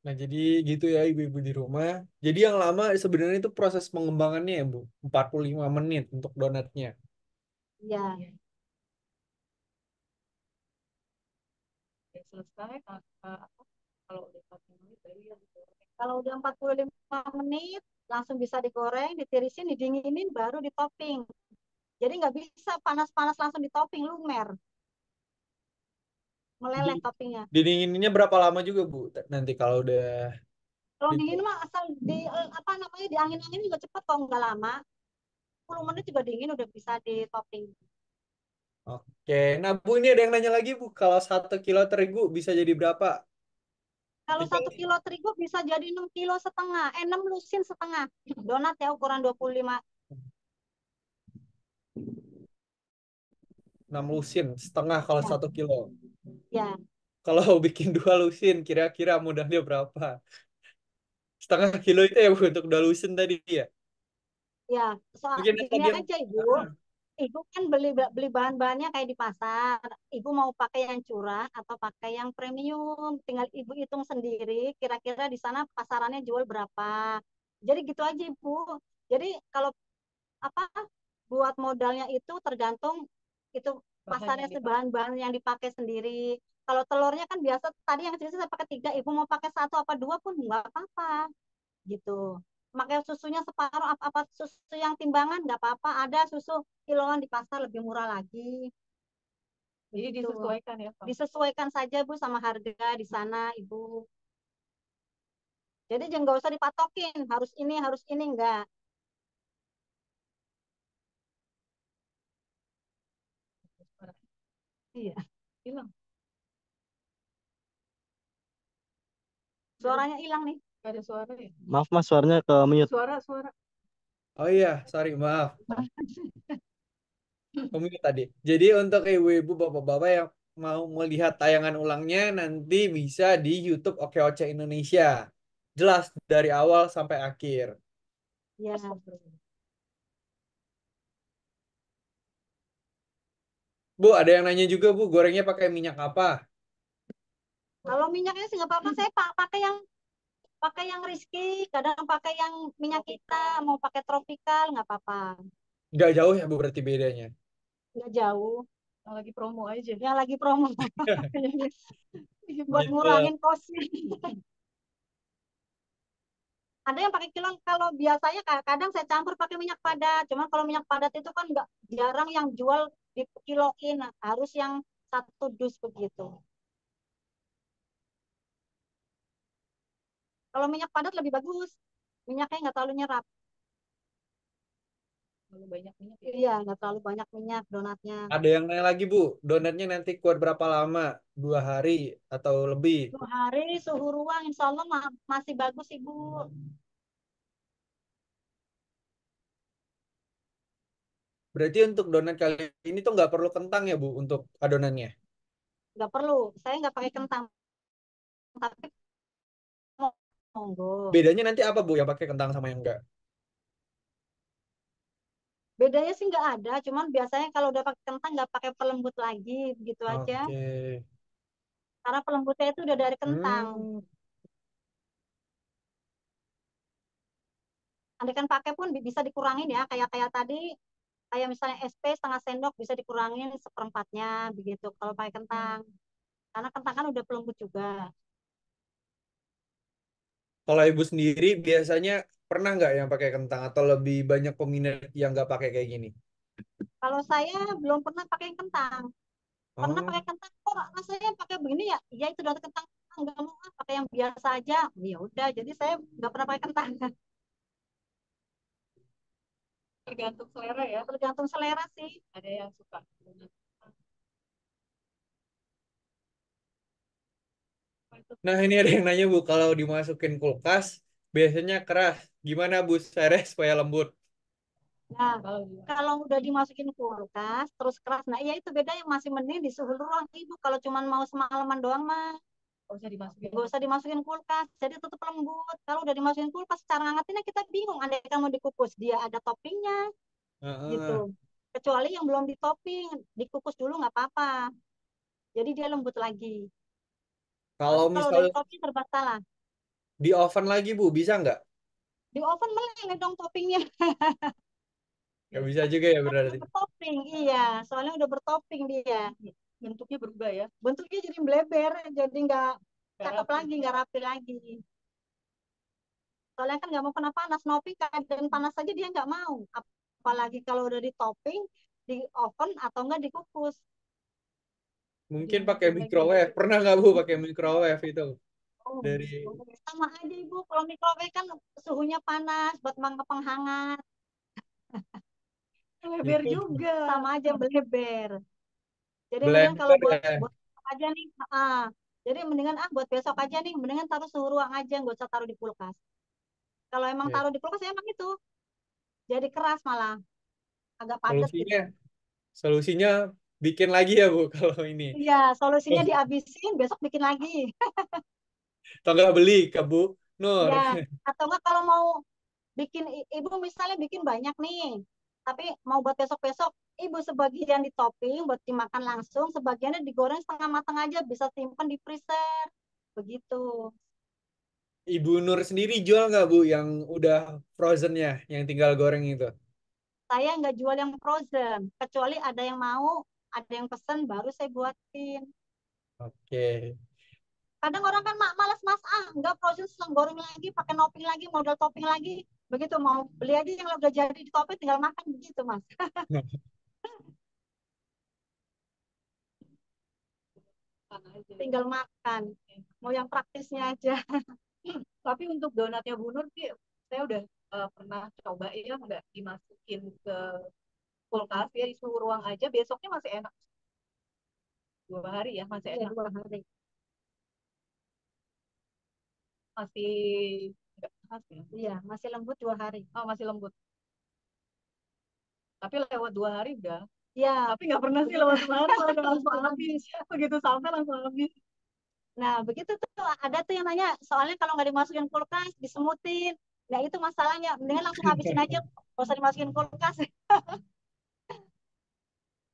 Nah, jadi gitu ya ibu-ibu di rumah. Jadi yang lama sebenarnya itu proses pengembangannya ya, Bu. 45 menit untuk donatnya. Iya. Ya, selesai. Kalau udah 40 menit baru yang digoreng. Kalau udah 45 menit, langsung bisa digoreng, ditirisin, didinginin, baru ditopping. Jadi nggak bisa panas-panas langsung ditopping, lumer. Meleleh Di- toppingnya. Didinginnya berapa lama juga, Bu? Nanti kalau udah Kalau di... dingin mah asal di apa namanya diangin-angin juga cepet kok nggak lama. 10 menit juga dingin udah bisa ditopping. Oke. Nah, Bu, ini ada yang nanya lagi, Bu. Kalau 1 kilo terigu bisa jadi berapa? Kalau Tinggal 1 kilo terigu bisa jadi 6,5 kilo, 6 lusin setengah. Donat ya ukuran 25. 6 lusin setengah kalau Ya, 1 kilo. ya, Kalau bikin 2 lusin, kira-kira modalnya berapa? Setengah kilo itu ya, Bu, untuk 2 lusin tadi ya. ya. Soal Mungkin gini tadi yang aja Ibu. ah, Ibu kan beli beli bahan-bahannya kayak di pasar. Ibu mau pakai yang curah atau pakai yang premium. Tinggal Ibu hitung sendiri kira-kira di sana pasarannya jual berapa. Jadi gitu aja Ibu. Jadi kalau apa buat modalnya itu tergantung itu Bahan pasarnya yang dipakai. bahan-bahan yang dipakai sendiri. Kalau telurnya kan biasa tadi yang sini saya pakai 3, Ibu mau pakai 1 apa 2 pun nggak apa-apa gitu. Pakai susunya separuh apa susu yang timbangan nggak apa-apa. Ada susu kiloan di pasar lebih murah lagi. Jadi Gitu. disesuaikan ya, Pak. Disesuaikan saja Bu sama harga di sana Ibu. Jadi jangan nggak usah dipatokin harus ini enggak. Iya, hilang. Suaranya hilang nih. Gak ada suara ya? Maaf Mas, suaranya ke mute. Suara. oh iya, sorry, maaf. Komik tadi. Jadi untuk ibu-ibu, bapak-bapak yang mau melihat tayangan ulangnya nanti bisa di YouTube Oke Indonesia. Jelas dari awal sampai akhir. Ya. Bu, ada yang nanya juga, Bu, gorengnya pakai minyak apa? Kalau minyaknya sih nggak apa-apa. Saya pakai yang Rizky, kadang pakai yang minyak kita, mau pakai tropical nggak apa-apa. Nggak jauh ya, Bu, berarti bedanya. Nggak jauh. Yang lagi promo aja. Yang lagi promo buat Gitu. ngurangin kosnya. Ada yang pakai kilo, kalau biasanya kadang saya campur pakai minyak padat. Cuma kalau minyak padat itu kan nggak jarang yang jual di kiloin, harus yang 1 dus begitu. Kalau minyak padat lebih bagus, minyaknya nggak terlalu nyerap. Terlalu banyak minyak ya. Iya, nggak terlalu banyak minyak donatnya. Ada yang nanya lagi, Bu, donatnya nanti kuat berapa lama? 2 hari atau lebih? 2 hari suhu ruang, insya Allah masih bagus Ibu. Berarti untuk donat kali ini tuh nggak perlu kentang ya, Bu, untuk adonannya? Nggak perlu, saya nggak pakai kentang, tapi monggo. Bedanya nanti apa, Bu, yang pakai kentang sama yang enggak? Bedanya sih nggak ada, cuman biasanya kalau udah pakai kentang nggak pakai pelembut lagi, begitu aja. Oke. Karena pelembutnya itu udah dari kentang. Hmm. Andaikan pakai pun bisa dikurangin ya, kayak kayak tadi, kayak misalnya SP setengah sendok bisa dikurangin seperempatnya, begitu. Kalau pakai kentang, karena kentang kan udah pelembut juga. Kalau ibu sendiri biasanya pernah nggak yang pakai kentang atau lebih banyak peminat yang nggak pakai kayak gini? Kalau saya belum pernah pakai kentang, pernah Oh, pakai kentang, kok rasanya pakai begini ya? Iya itu udah kentang, nggak mau pakai yang biasa aja. Ya udah, jadi saya nggak pernah pakai kentang. Tergantung selera ya. Tergantung selera sih. Ada yang suka donat. nah ini ada yang nanya, Bu, kalau dimasukin kulkas biasanya keras. Gimana, Bu, cara supaya lembut? Nah, Kalau di kalau udah dimasukin kulkas terus keras, nah iya itu bedanya, masih mending di suhu ruang ibu. Kalau cuman mau semalaman doang mah nggak usah dimasukin. gak usah dimasukin kulkas, jadi tetap lembut. Kalau udah dimasukin kulkas, cara ngangetinnya kita bingung. Andai kan mau dikukus, dia ada toppingnya gitu. Heeh. Kecuali yang belum ditopping, dikukus dulu nggak apa-apa. Jadi dia lembut lagi. Kalau Kalau udah misalnya ditopping serba salah. di oven lagi Bu, bisa nggak? Di oven meleleh dong toppingnya. Nggak bisa juga ya Kan udah berarti. bertopping, iya. Soalnya udah bertopping dia. Bentuknya berubah ya. Bentuknya jadi bleber, jadi nggak Nggak cakep rapi. lagi, nggak rapi lagi. Soalnya kan nggak mau kena panas, Nopi keadaan panas saja dia nggak mau. Apalagi kalau udah di topping, di oven atau enggak dikukus. Mungkin pakai Dingin lagi. microwave. Pernah nggak Bu pakai microwave itu? Oh, Dari sama aja Ibu, kalau microwave kan suhunya panas buat penghangat. Lebar itu juga. Sama aja bleber. Jadi mendingan kalau blender buat ya. buat besok aja nih, jadi mendingan buat besok aja nih, mendingan taruh suhu ruang aja, nggak usah taruh di kulkas. Kalau emang Oke. taruh di kulkas emang itu jadi keras malah, agak padat gitu. Solusinya, solusinya bikin lagi ya Bu kalau ini. Iya, solusinya Oh, dihabisin, besok bikin lagi. atau nggak beli ke Bu Nur. Ya, atau enggak kalau mau bikin, ibu misalnya bikin banyak nih, tapi mau buat besok-besok, ibu sebagian di topping buat dimakan langsung, sebagiannya digoreng setengah matang aja, bisa simpan di freezer. Begitu. Ibu Nur sendiri jual nggak Bu yang udah frozennya, yang tinggal goreng itu? Saya nggak jual yang frozen, kecuali ada yang mau, ada yang pesen, baru saya buatin. Oke. Kadang orang kan malas mas, nggak frozen, seneng goreng lagi, pakai topping lagi, modal topping lagi. Begitu mau beli aja yang udah jadi di topping, tinggal makan begitu mas. Makan aja. Tinggal makan. Mau yang praktisnya aja. Tapi untuk donatnya Bu Nur sih, saya udah pernah coba ya, nggak dimasukin ke kulkas ya, di suhu ruang aja, besoknya masih enak. 2 hari ya, masih Iya, enak. 2 hari. Masih nggak keras ya. Iya, masih lembut 2 hari. Oh, masih lembut. Tapi lewat 2 hari udah. Iya, Tapi nggak pernah sih lewat 2 hari udah langsung habis. Begitu sampai langsung habis. nah begitu tuh ada tuh yang nanya, soalnya kalau nggak dimasukin kulkas, disemutin. Nah itu masalahnya, mendingan langsung habisin aja, nggak usah dimasukin kulkas.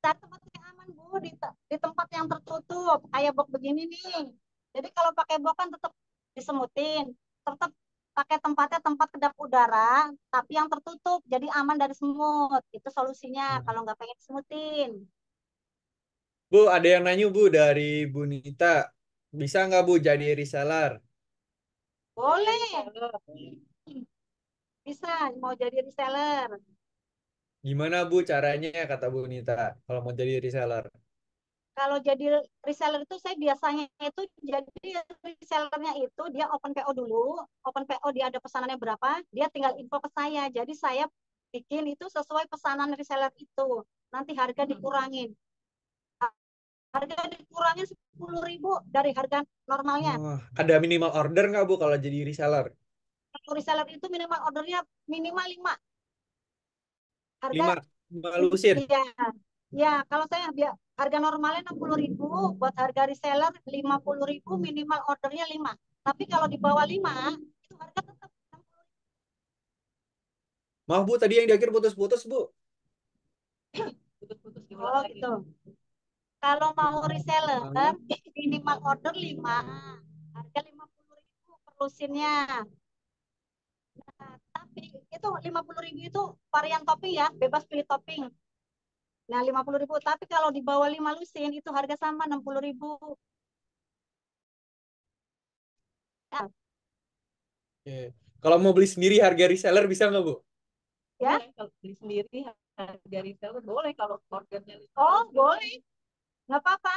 Cari tempat yang aman Bu, di tempat yang tertutup, kayak box begini nih. Jadi kalau pakai box kan tetap disemutin, tetap pakai tempatnya tempat kedap udara, tapi yang tertutup, jadi aman dari semut. Itu solusinya kalau nggak pengen disemutin. Bu, ada yang nanya Bu dari Bu Nita. Bisa nggak Bu jadi reseller? Boleh, bisa mau jadi reseller. Gimana Bu caranya kata Bu Nita kalau mau jadi reseller? Kalau jadi reseller itu saya biasanya itu, jadi resellernya itu dia open PO dulu, open PO dia ada pesanannya berapa, dia tinggal info ke saya. Jadi saya bikin itu sesuai pesanan reseller itu. Nanti harga dikurangin. Harga dikurangin 10.000 dari harga normalnya. Oh, ada minimal order nggak Bu kalau jadi reseller? Kalau reseller itu minimal ordernya minimal 5. Harga, 5 lusin. iya. Ya, kalau saya harga normalnya 60.000, buat harga reseller 50.000, minimal ordernya 5. Tapi kalau di bawah 5, itu harga tetap 60.000. Maaf Bu, tadi yang di akhir putus-putus Bu. Putus-putus diulang Oh, lagi. gitu. Kalau mau reseller, Ah, minimal order 5. Harga 50.000 per lusinnya. Nah, tapi itu 50.000 itu varian topping ya, bebas pilih topping. Nah, 50.000. Tapi kalau di bawah 5 lusin, itu harga sama 60.000. Ya, oke. Kalau mau beli sendiri harga reseller bisa nggak Bu? ya. Boleh, kalau beli sendiri harga reseller boleh kalau ordernya Oh, boleh. Nggak apa-apa.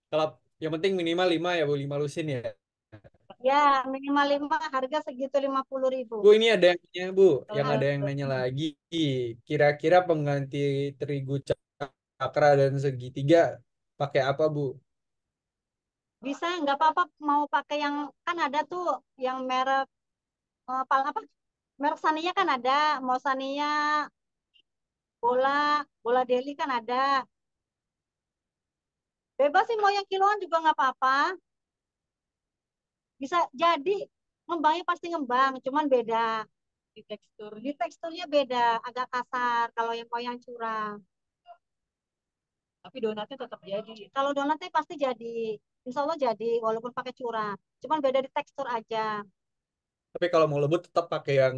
Kalau yang penting minimal 5 ya Bu, 5 lusin ya. Ya, minimal 5, harga segitu 50.000. Bu, ini ada yang nanya Bu, yang kalau ada yang nanya lagi. Kira-kira pengganti terigu cakra dan segitiga pakai apa Bu? Bisa, nggak apa-apa, mau pakai yang, kan ada tuh yang merek, apa, merek Sania kan ada, mau Sania bola, bola deli kan ada. Bebas sih mau yang kiloan juga nggak apa-apa. Bisa jadi ngembangnya pasti ngembang, cuman beda. Di teksturnya beda, agak kasar kalau yang mau yang curang. Tapi donatnya tetap jadi. Kalau donatnya pasti jadi, insya Allah jadi, walaupun pakai curang. Cuman beda di tekstur aja. Tapi kalau mau lembut tetap pakai yang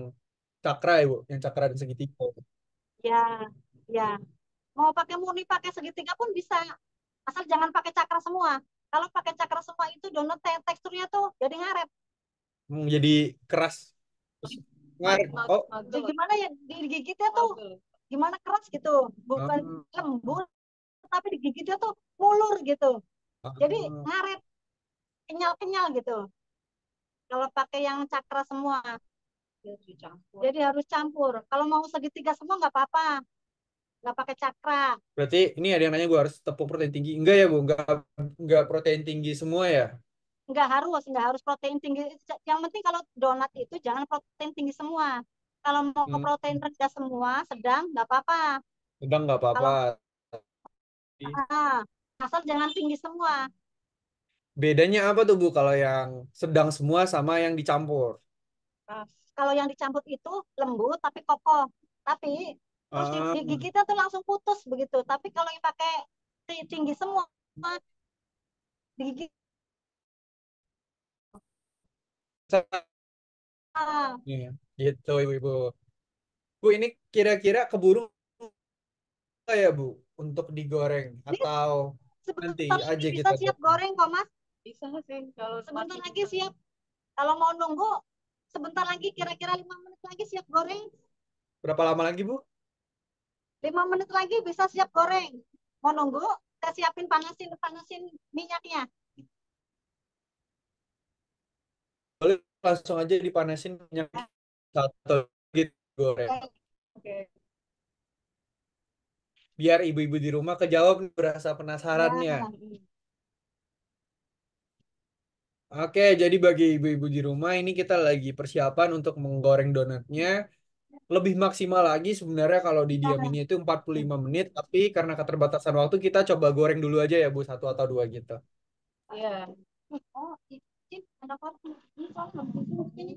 cakra ya, Bu, yang cakra dan segitiga. Ya, ya. Mau pakai murni, pakai segitiga pun bisa. Asal jangan pakai cakra semua. Kalau pakai cakra semua itu donat teksturnya tuh jadi ngaret. Jadi keras. Terus ngaret. Oh, Jadi gimana ya digigitnya tuh gimana keras gitu. Bukan ah, lembut, tapi digigitnya tuh mulur gitu. Jadi ah. ngaret, kenyal-kenyal gitu. Kalau pakai yang cakra semua. Jadi harus campur. Kalau mau segitiga semua nggak apa-apa. Nggak pakai cakra. Berarti ini ada yang nanya gue harus tepung protein tinggi. Enggak ya, Bu? Enggak protein tinggi semua ya? Nggak harus protein tinggi. Yang penting kalau donat itu jangan protein tinggi semua. Kalau mau Hmm, protein rendah semua, sedang nggak apa-apa. sedang nggak apa-apa. Kalau ah, asal jangan tinggi semua. Bedanya apa tuh, Bu, kalau yang sedang semua sama yang dicampur? Kalau yang dicampur itu lembut tapi kokoh. Tapi terus Ah, digigitnya tuh langsung putus begitu. Tapi kalau yang pakai tinggi semua, digigit iya, gitu, Ibu-ibu. Bu, ini kira-kira keburu nggak ya, Bu, untuk digoreng? ini Atau nanti sebentar lagi aja bisa kita siap goreng? goreng kok Mas. Bisa sih kalau Sebentar masih lagi siap. Kalau mau nunggu sebentar lagi kira-kira 5 menit lagi siap goreng. Berapa lama lagi, Bu? 5 menit lagi bisa siap goreng. Mau nunggu? Saya siapin panasin panasin minyaknya. Boleh langsung aja dipanasin minyak satu gitu goreng. oke. Biar ibu-ibu di rumah kejawab nih, berasa Ya, penasarannya. Oke, jadi bagi ibu-ibu di rumah ini kita lagi persiapan untuk menggoreng donatnya. Lebih maksimal lagi sebenarnya kalau didiaminnya itu 45 menit, tapi karena keterbatasan waktu kita coba goreng dulu aja ya, Bu, satu atau dua gitu. Iya. oh, ini ada kopi. Ini soalnya ini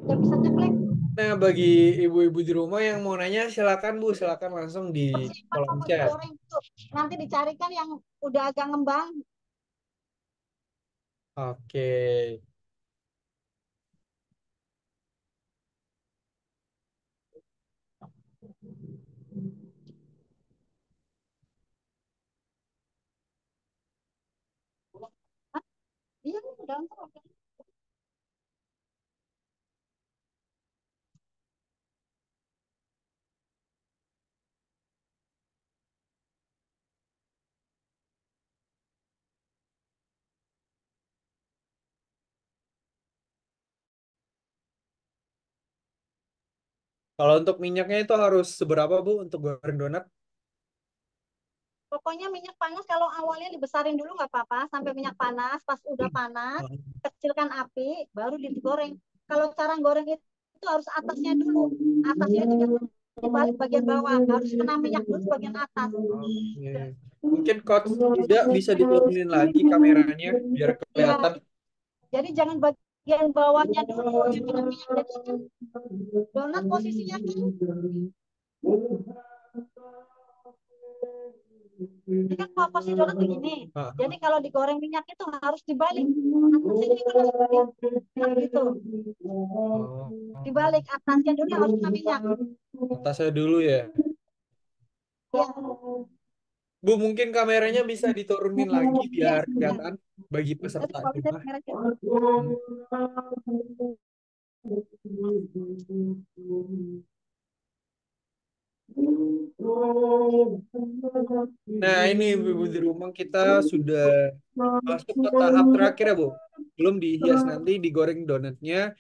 udah bisa nyeplek. Nah, bagi ibu-ibu di rumah yang mau nanya silakan, Bu, silakan langsung di Persiapan kolom mau chat. digoreng tuh. Nanti dicarikan yang udah agak ngembang. Oke. Hah? Iya, udah ngembang. Kalau untuk minyaknya itu harus seberapa, Bu, untuk goreng donat? Pokoknya minyak panas kalau awalnya dibesarin dulu nggak apa-apa sampai minyak panas. Pas udah panas, kecilkan api, baru digoreng. Kalau cara goreng itu harus atasnya dulu. Atasnya juga dibalik bagian bawah. Harus kena minyak dulu bagian atas. Oke. Mungkin Coach Yuda bisa diturunin lagi kameranya biar Iya, kelihatan. jadi jangan bagian bawahnya dulu yang kena minyak. Jadi kan donat posisinya kan ini kan posisi donat begini. Ah, Jadi kalau digoreng minyak itu harus dibalik. Atasnya juga harus gitu. oh, Dibalik atasnya dulu harus kena minyak. atasnya dulu ya. Ya, Bu, mungkin kameranya bisa diturunin lagi ya, biar ya. kelihatan bagi Tadi peserta Pak di Ustadz rumah. merek ya. Hmm. Nah, ini ibu-ibu di rumah kita sudah masuk ke tahap terakhir ya, Bu. Belum dihias, nanti digoreng donatnya.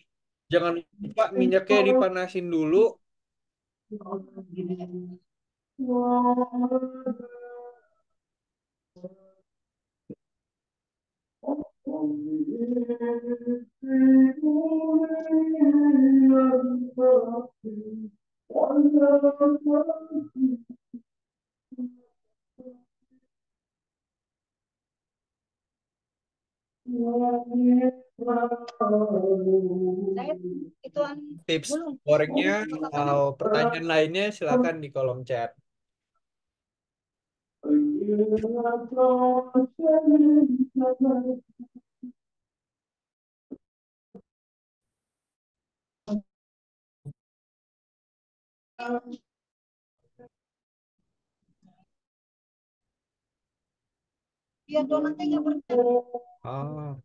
Jangan lupa minyaknya dipanasin dulu. Saya ituan Tips dulu. gorengnya Masakannya. atau pertanyaan lainnya silakan di kolom chat. Biar donatnya berkat. Ah,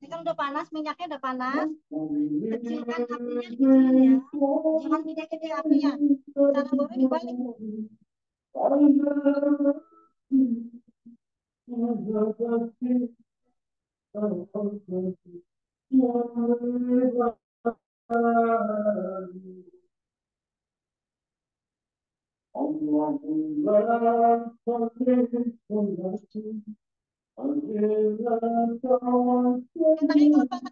Ini kan udah panas, minyaknya udah panas. Kecilkan apinya, kecilin ya. Jangan gede-gede apinya. Cara goreng dibalik. Katanya kalau pakai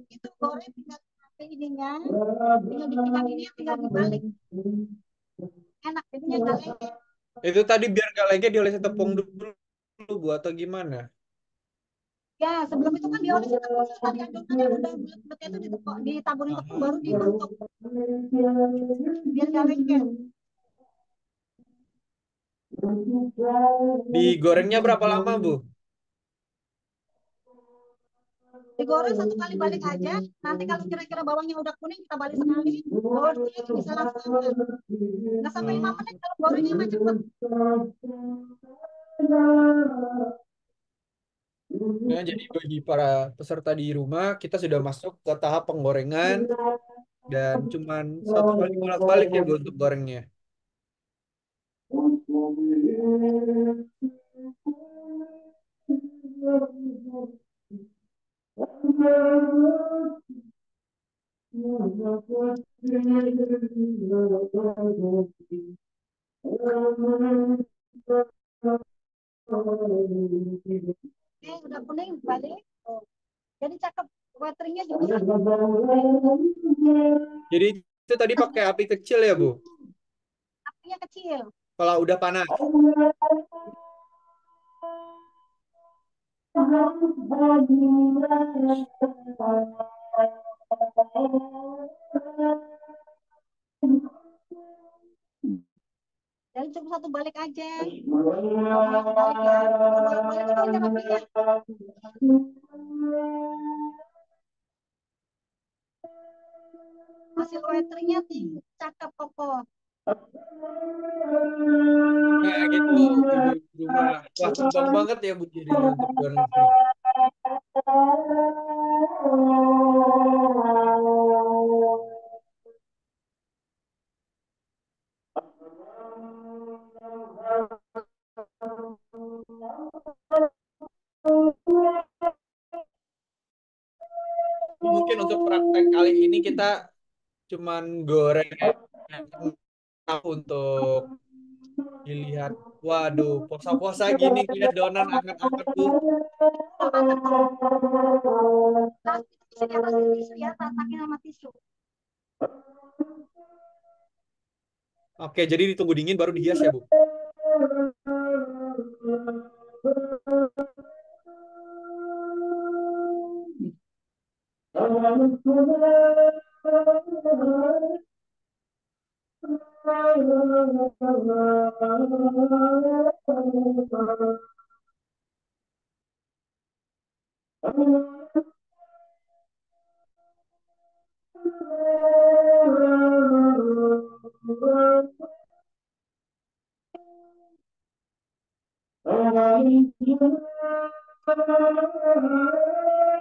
itu goreng tinggal pakai ininya, tinggal dipegang ini, tinggal dibalik. Enak, jadinya nggak lengket. itu tadi biar gak lengket diolesi tepung dulu Bu atau gimana? Ya, sebelum itu kan diolesi tepung sekali adonan yang udah bulat-bulat itu ditaburin tepung baru dibentuk biar nggak lengket. Digorengnya berapa lama Bu? Digoreng satu kali balik aja. Nanti kalau kira-kira bawangnya udah kuning kita balik sekali. Gorengnya bisa langsung aman. Nggak sampai 5 menit kalau gorengnya mah cepet. Nah, jadi bagi para peserta di rumah, kita sudah masuk ke tahap penggorengan dan cuman satu kali bolak-balik ya Bu untuk gorengnya. Udah kuning balik. Oh. Jadi cakep. Wateringnya juga Jadi itu tadi pakai api kecil ya Bu? apinya kecil. Kalau udah panas. Jadi cukup satu balik aja. Balik ya. Balik itu aja apinya. Hasil wateringnya tinggi, cakep kokoh. Nah, gitu, ibu rumah. Wah, gampang banget ya Bu jadinya untuk donat nih. Mungkin untuk praktek kali ini kita cuman goreng untuk dilihat. Waduh, puasa-puasa gini ngeliat donat anget-anget Bu. Tisu di atas tisu ya, ratakin sama tisu. Oke, jadi ditunggu dingin baru dihias ya Bu.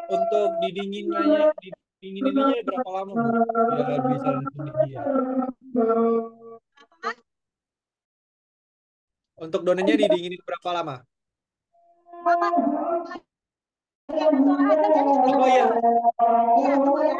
Untuk didingininnya berapa lama Bu? Biar bisa langsung dihias. Untuk donatnya didinginin berapa lama? Bapak, ya, suara aja jadi. Oh iya, Iya, tunggu ya.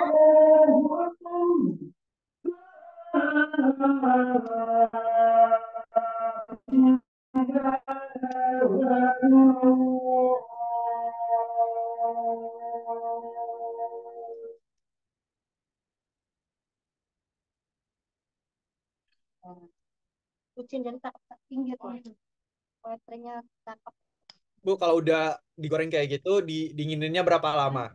Kucing jadi tak pinggir gitu. Poetrinya cakep. Bu, kalau udah digoreng kayak gitu, didingininnya berapa lama?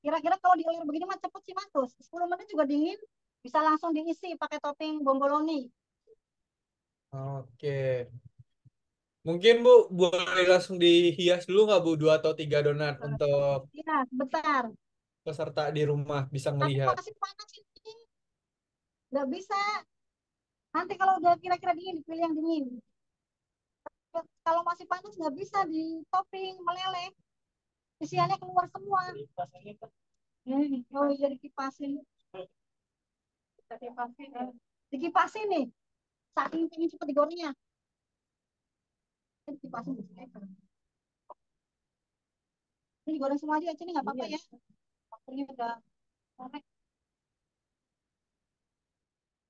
Kira-kira kalau dioler begini mah cepet sih Mas. 10 menit juga dingin. Bisa langsung diisi pakai topping bomboloni. Oke. Mungkin Bu, boleh langsung dihias dulu nggak Bu, 2 atau 3 donat untuk Iya, sebentar. peserta di rumah bisa Tapi ngelihat. masih panas ini. Nggak bisa. Nanti kalau udah kira-kira dingin, dipilih yang dingin. Kalau masih panas nggak bisa di topping meleleh. Isiannya keluar semua. Oh, jadi kipasin. Kita kipasin. Dikipasin nih. Saking pengen cepet digorengnya. Dikipasin. Ini digoreng semua aja, ini nggak apa-apa ya. Waktunya udah korek.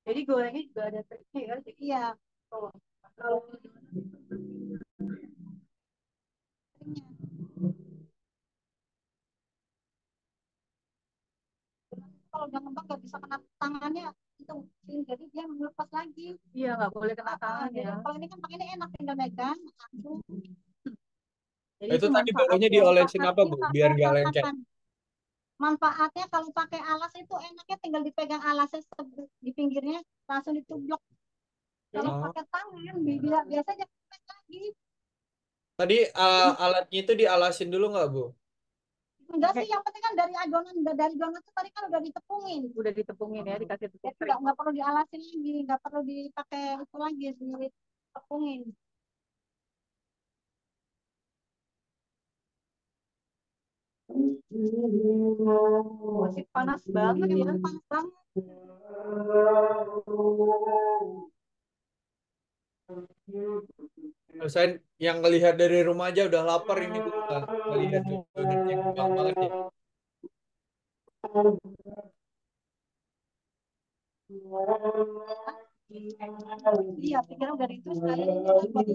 Jadi gorengnya juga ada triknya ya. Iya. Oh, kalau Kalau udah ngembang nggak bisa kena tangannya itu, jadi dia melepas lagi. iya nggak boleh kena tangan Jadi ya. kalau ini kan pakai ini enak, tinggal megang langsung. Jadi Itu itu tadi barunya manfaatnya. diolesin apa Bu, Manfaatnya biar kalau nggak lengket? katakan manfaatnya kalau pakai alas itu enaknya tinggal dipegang alasnya di pinggirnya langsung ditublok. Kalau Oh. pakai tangan biasanya kepek lagi. Tadi alatnya itu dialasin dulu nggak Bu? Enggak sih, yang penting kan dari adonan itu tadi kan udah ditepungin. Udah ditepungin ya, dikasih tepung Jadi terigu. nggak perlu dialasin lagi, nggak perlu dipakai itu lagi, ditepungin. Masih panas banget ya. Panas banget. Saya yang ngelihat dari rumah aja udah lapar ini Bu. Ngelihat donatnya kembang banget ya. Iya, pikiran udah itu sekali udah digoreng tapi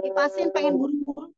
Dikipasin pengen buru-buru.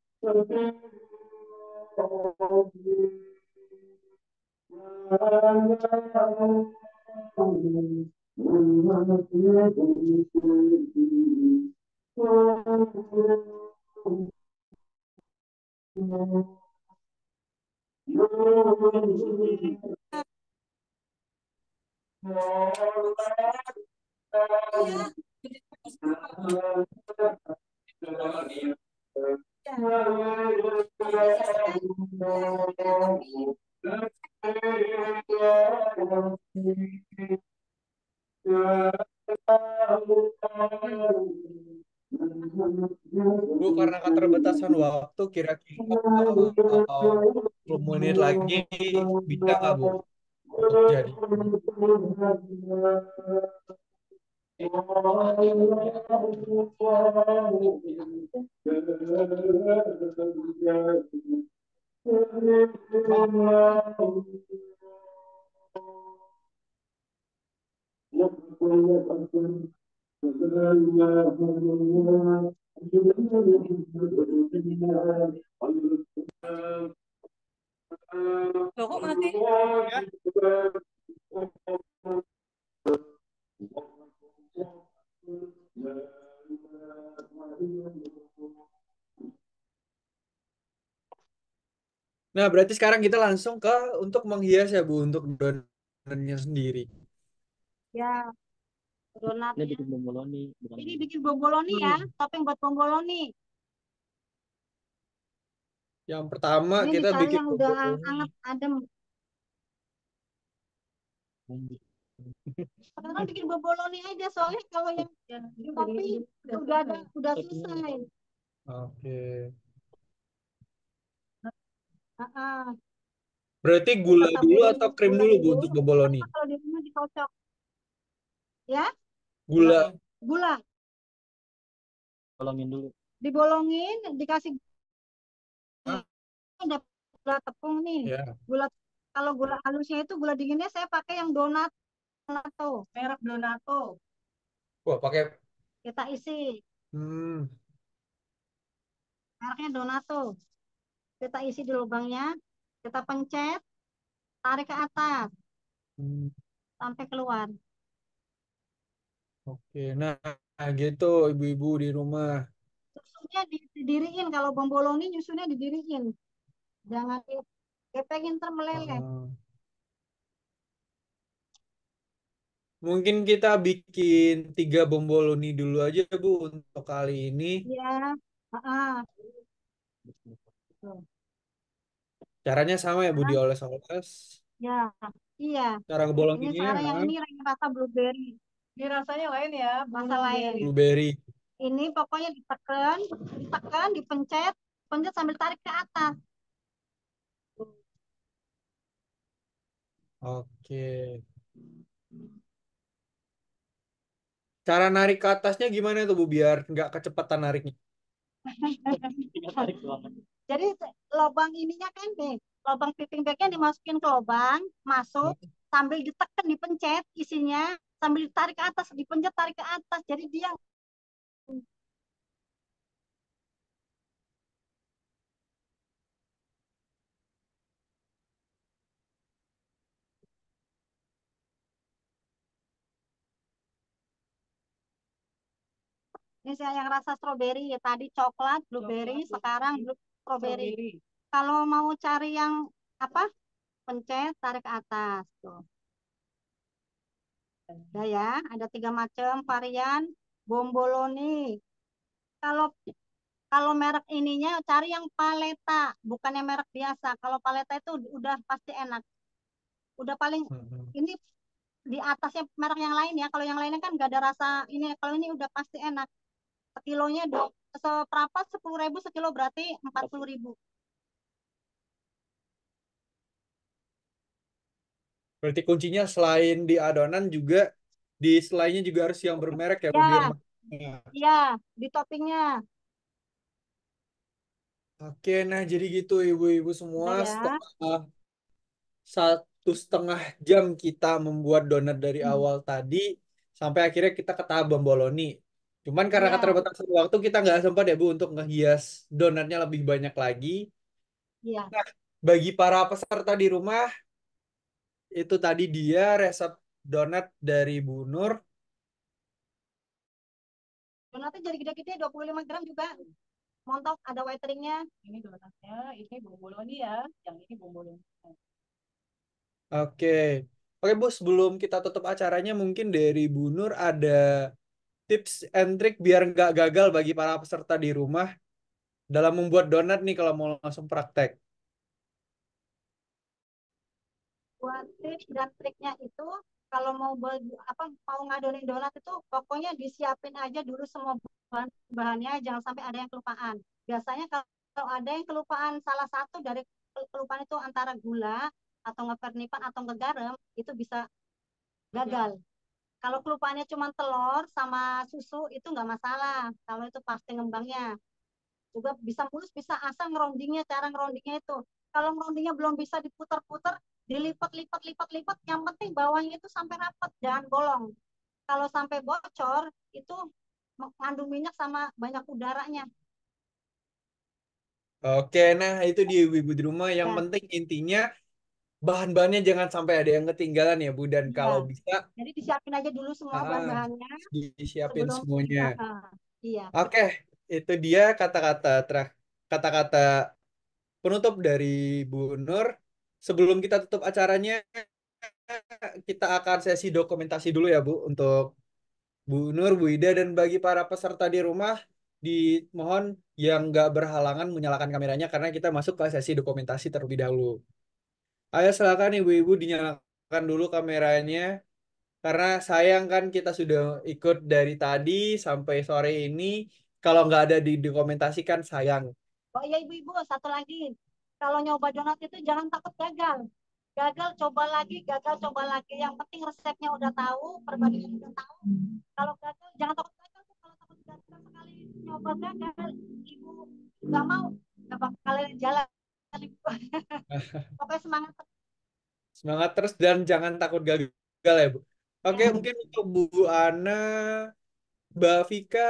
Bu, karena keterbatasan waktu, kira-kira 10 menit lagi bisa nggak, Bu? Untuk jadi. Loh, kok mati? Nah, berarti sekarang kita langsung ke untuk menghias ya, Bu, untuk donatnya sendiri. Ya, donat. Ini bikin bomboloni, bukan Ini bikin bomboloni ya, topping buat bomboloni. Yang pertama Ini kita dicari bikin yang udah bomboloni. hangat adem. bumbu. Sekarang bikin bomboloni aja, soalnya kalau yang topping udah selesai. Oke. Ah, Berarti gula Kita dulu beli atau krim gula dulu, Bu, dulu. untuk bomboloni? Kalau di rumah dikocok, ya, Gula. gula Tolongin dulu. dibolongin, dikasih Hah? ada gula tepung nih. Ya. Gula kalau gula halusnya itu gula dinginnya saya pakai yang Donato, merek Donato. Wah, pakai. Kita isi Hmm. mereknya Donato. Kita isi di lubangnya, kita pencet, tarik ke atas Hmm. sampai keluar. Oke. Nah, gitu ibu-ibu di rumah. Susunya didiriin, kalau bomboloni nyusunnya didiriin. Jangan dipegin ntar meleleh. Mungkin kita bikin 3 bomboloni dulu aja, Bu, untuk kali ini. Ya, ah, Caranya sama ya, Bu, dioles-oles. ya, iya. Cara Ini ngebolonginnya, sekarang yang ini lagi rasa blueberry. Ini rasanya lain ya, Rasa lain. blueberry. Ini pokoknya ditekan, ditekan, dipencet, pencet sambil tarik ke atas. Oke. Cara narik ke atasnya gimana tuh, Bu, biar nggak kecepatan nariknya? Tinggal tarik doang. Jadi lubang ininya kan nih, lubang piping bagnya dimasukin ke lubang, masuk, sambil ditekan, dipencet isinya, sambil ditarik ke atas, dipencet, tarik ke atas. Jadi dia ini saya yang rasa stroberi ya, tadi coklat, blueberry, sekarang strawberry. Kalau mau cari yang apa? Pencet, tarik ke atas. Tuh. Udah ya, ada 3 macam varian bomboloni. Kalau kalau merek ininya cari yang paleta, bukan yang merek biasa. Kalau paleta itu udah pasti enak. Udah paling ini di atasnya merek yang lain ya. Kalau yang lainnya kan gak ada rasa ini. Kalau ini udah pasti enak. Sekilonya seperapat 10.000, sekilo berarti 40.000. Berarti kuncinya selain di adonan juga di selainya juga harus yang bermerek ya, Bu, biar. Ya, iya, di toppingnya. Oke, nah jadi gitu ibu-ibu semua Udah ya. setelah 1,5 jam kita membuat donat dari awal tadi sampai akhirnya kita ke tahap bomboloni. Cuman karena Iya, keterbatasan waktu kita nggak sempat ya Bu untuk ngehias donatnya lebih banyak lagi. iya. Nah, bagi para peserta di rumah, itu tadi dia resep donat dari Bu Nur. Donatnya jadi gede-gede 25 gram juga. Montok ada waiteringnya. Ini donatnya, ini bomboloni ya. Yang ini bomboloni. Oke. Oke Bu, sebelum kita tutup acaranya mungkin dari Bu Nur ada tips and trick biar nggak gagal bagi para peserta di rumah dalam membuat donat nih kalau mau langsung praktek. Buat tips dan triknya itu kalau mau ngadonin donat itu pokoknya disiapin aja dulu semua bahannya, jangan sampai ada yang kelupaan. Biasanya kalau ada yang kelupaan salah satu dari kelupaan itu antara gula atau ngepernipan atau ngegaram itu bisa gagal. Kalau kelupaannya cuma telur sama susu itu nggak masalah. Kalau itu pasti ngembangnya juga bisa mulus, bisa asal ngerondingnya, cara ngerondingnya itu. Kalau ngerondingnya belum bisa diputar-putar, dilipat-lipat-lipat-lipat, yang penting bawahnya itu sampai rapat, jangan bolong. Kalau sampai bocor, itu mengandung minyak sama banyak udaranya. Oke, nah itu di ibu di rumah yang Ya, penting intinya bahan-bahannya jangan sampai ada yang ketinggalan ya Bu dan iya. kalau bisa Jadi disiapin aja dulu semua ah, bahan-bahannya disiapin sebelum semuanya. iya. Oke, itu dia kata-kata penutup dari Bu Nur. Sebelum kita tutup acaranya, kita akan sesi dokumentasi dulu ya Bu untuk Bu Nur, Bu Ida, dan bagi para peserta di rumah, dimohon yang nggak berhalangan menyalakan kameranya karena kita masuk ke sesi dokumentasi terlebih dahulu. Ayo silakan Ibu-Ibu dinyalakan dulu kameranya karena sayang kan kita sudah ikut dari tadi sampai sore ini. Kalau nggak ada di dokumentasi kan sayang. Oh iya ibu-ibu, satu lagi. Kalau nyoba donat itu jangan takut gagal. Gagal coba lagi, gagal coba lagi. Yang penting resepnya udah tahu, perbandingan udah tahu. Kalau gagal jangan takut gagal. Kalau takut gagal sekali nyoba gagal, ibu nggak mau, nggak bakal jalan. Pokoknya semangat. Semangat terus dan jangan takut gagal ya Bu. Oke, Ya. mungkin untuk Bu Ana, Mbak Vika,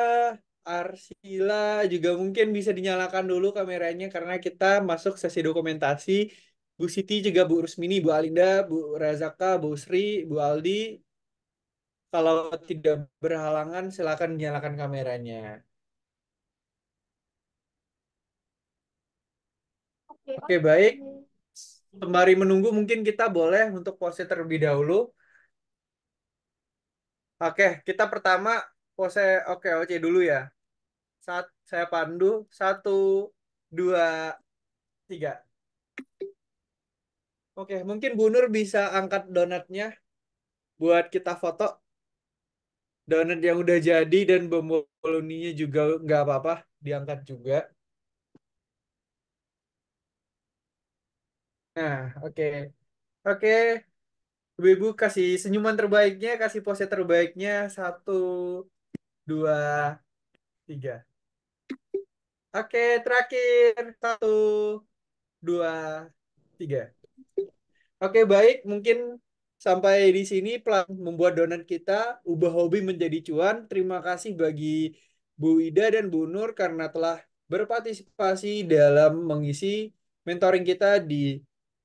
Arsila juga mungkin bisa dinyalakan dulu kameranya karena kita masuk sesi dokumentasi. Bu Siti juga Bu Rusmini, Bu Alinda, Bu Razaka, Bu Sri, Bu Aldi. Kalau tidak berhalangan silakan nyalakan kameranya. Oke, Oke, oke. baik. Sembari menunggu mungkin kita boleh untuk pose terlebih dahulu. Oke, kita pertama pose oke oke dulu ya. Saat saya pandu, 1, 2, 3. Oke, mungkin Bu Nur bisa angkat donatnya buat kita foto. Donat yang udah jadi dan bomboloninya juga nggak apa-apa, diangkat juga. Nah, oke. Oke, Ibu kasih senyuman terbaiknya, kasih pose terbaiknya. 1, 2, 3. Oke, terakhir. 1, 2, 3. Oke, baik. Mungkin sampai di sini pelan membuat donat kita ubah hobi menjadi cuan. Terima kasih bagi Bu Ida dan Bu Nur karena telah berpartisipasi dalam mengisi mentoring kita di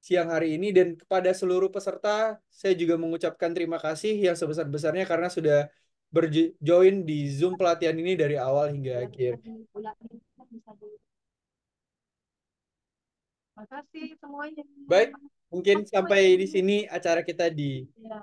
siang hari ini dan kepada seluruh peserta saya juga mengucapkan terima kasih yang sebesar-besarnya karena sudah berjoin di Zoom pelatihan ini dari awal hingga Ya, akhir. bisa di. Terima kasih semuanya. Baik, mungkin sampai di Semuanya. sini acara kita di Ya.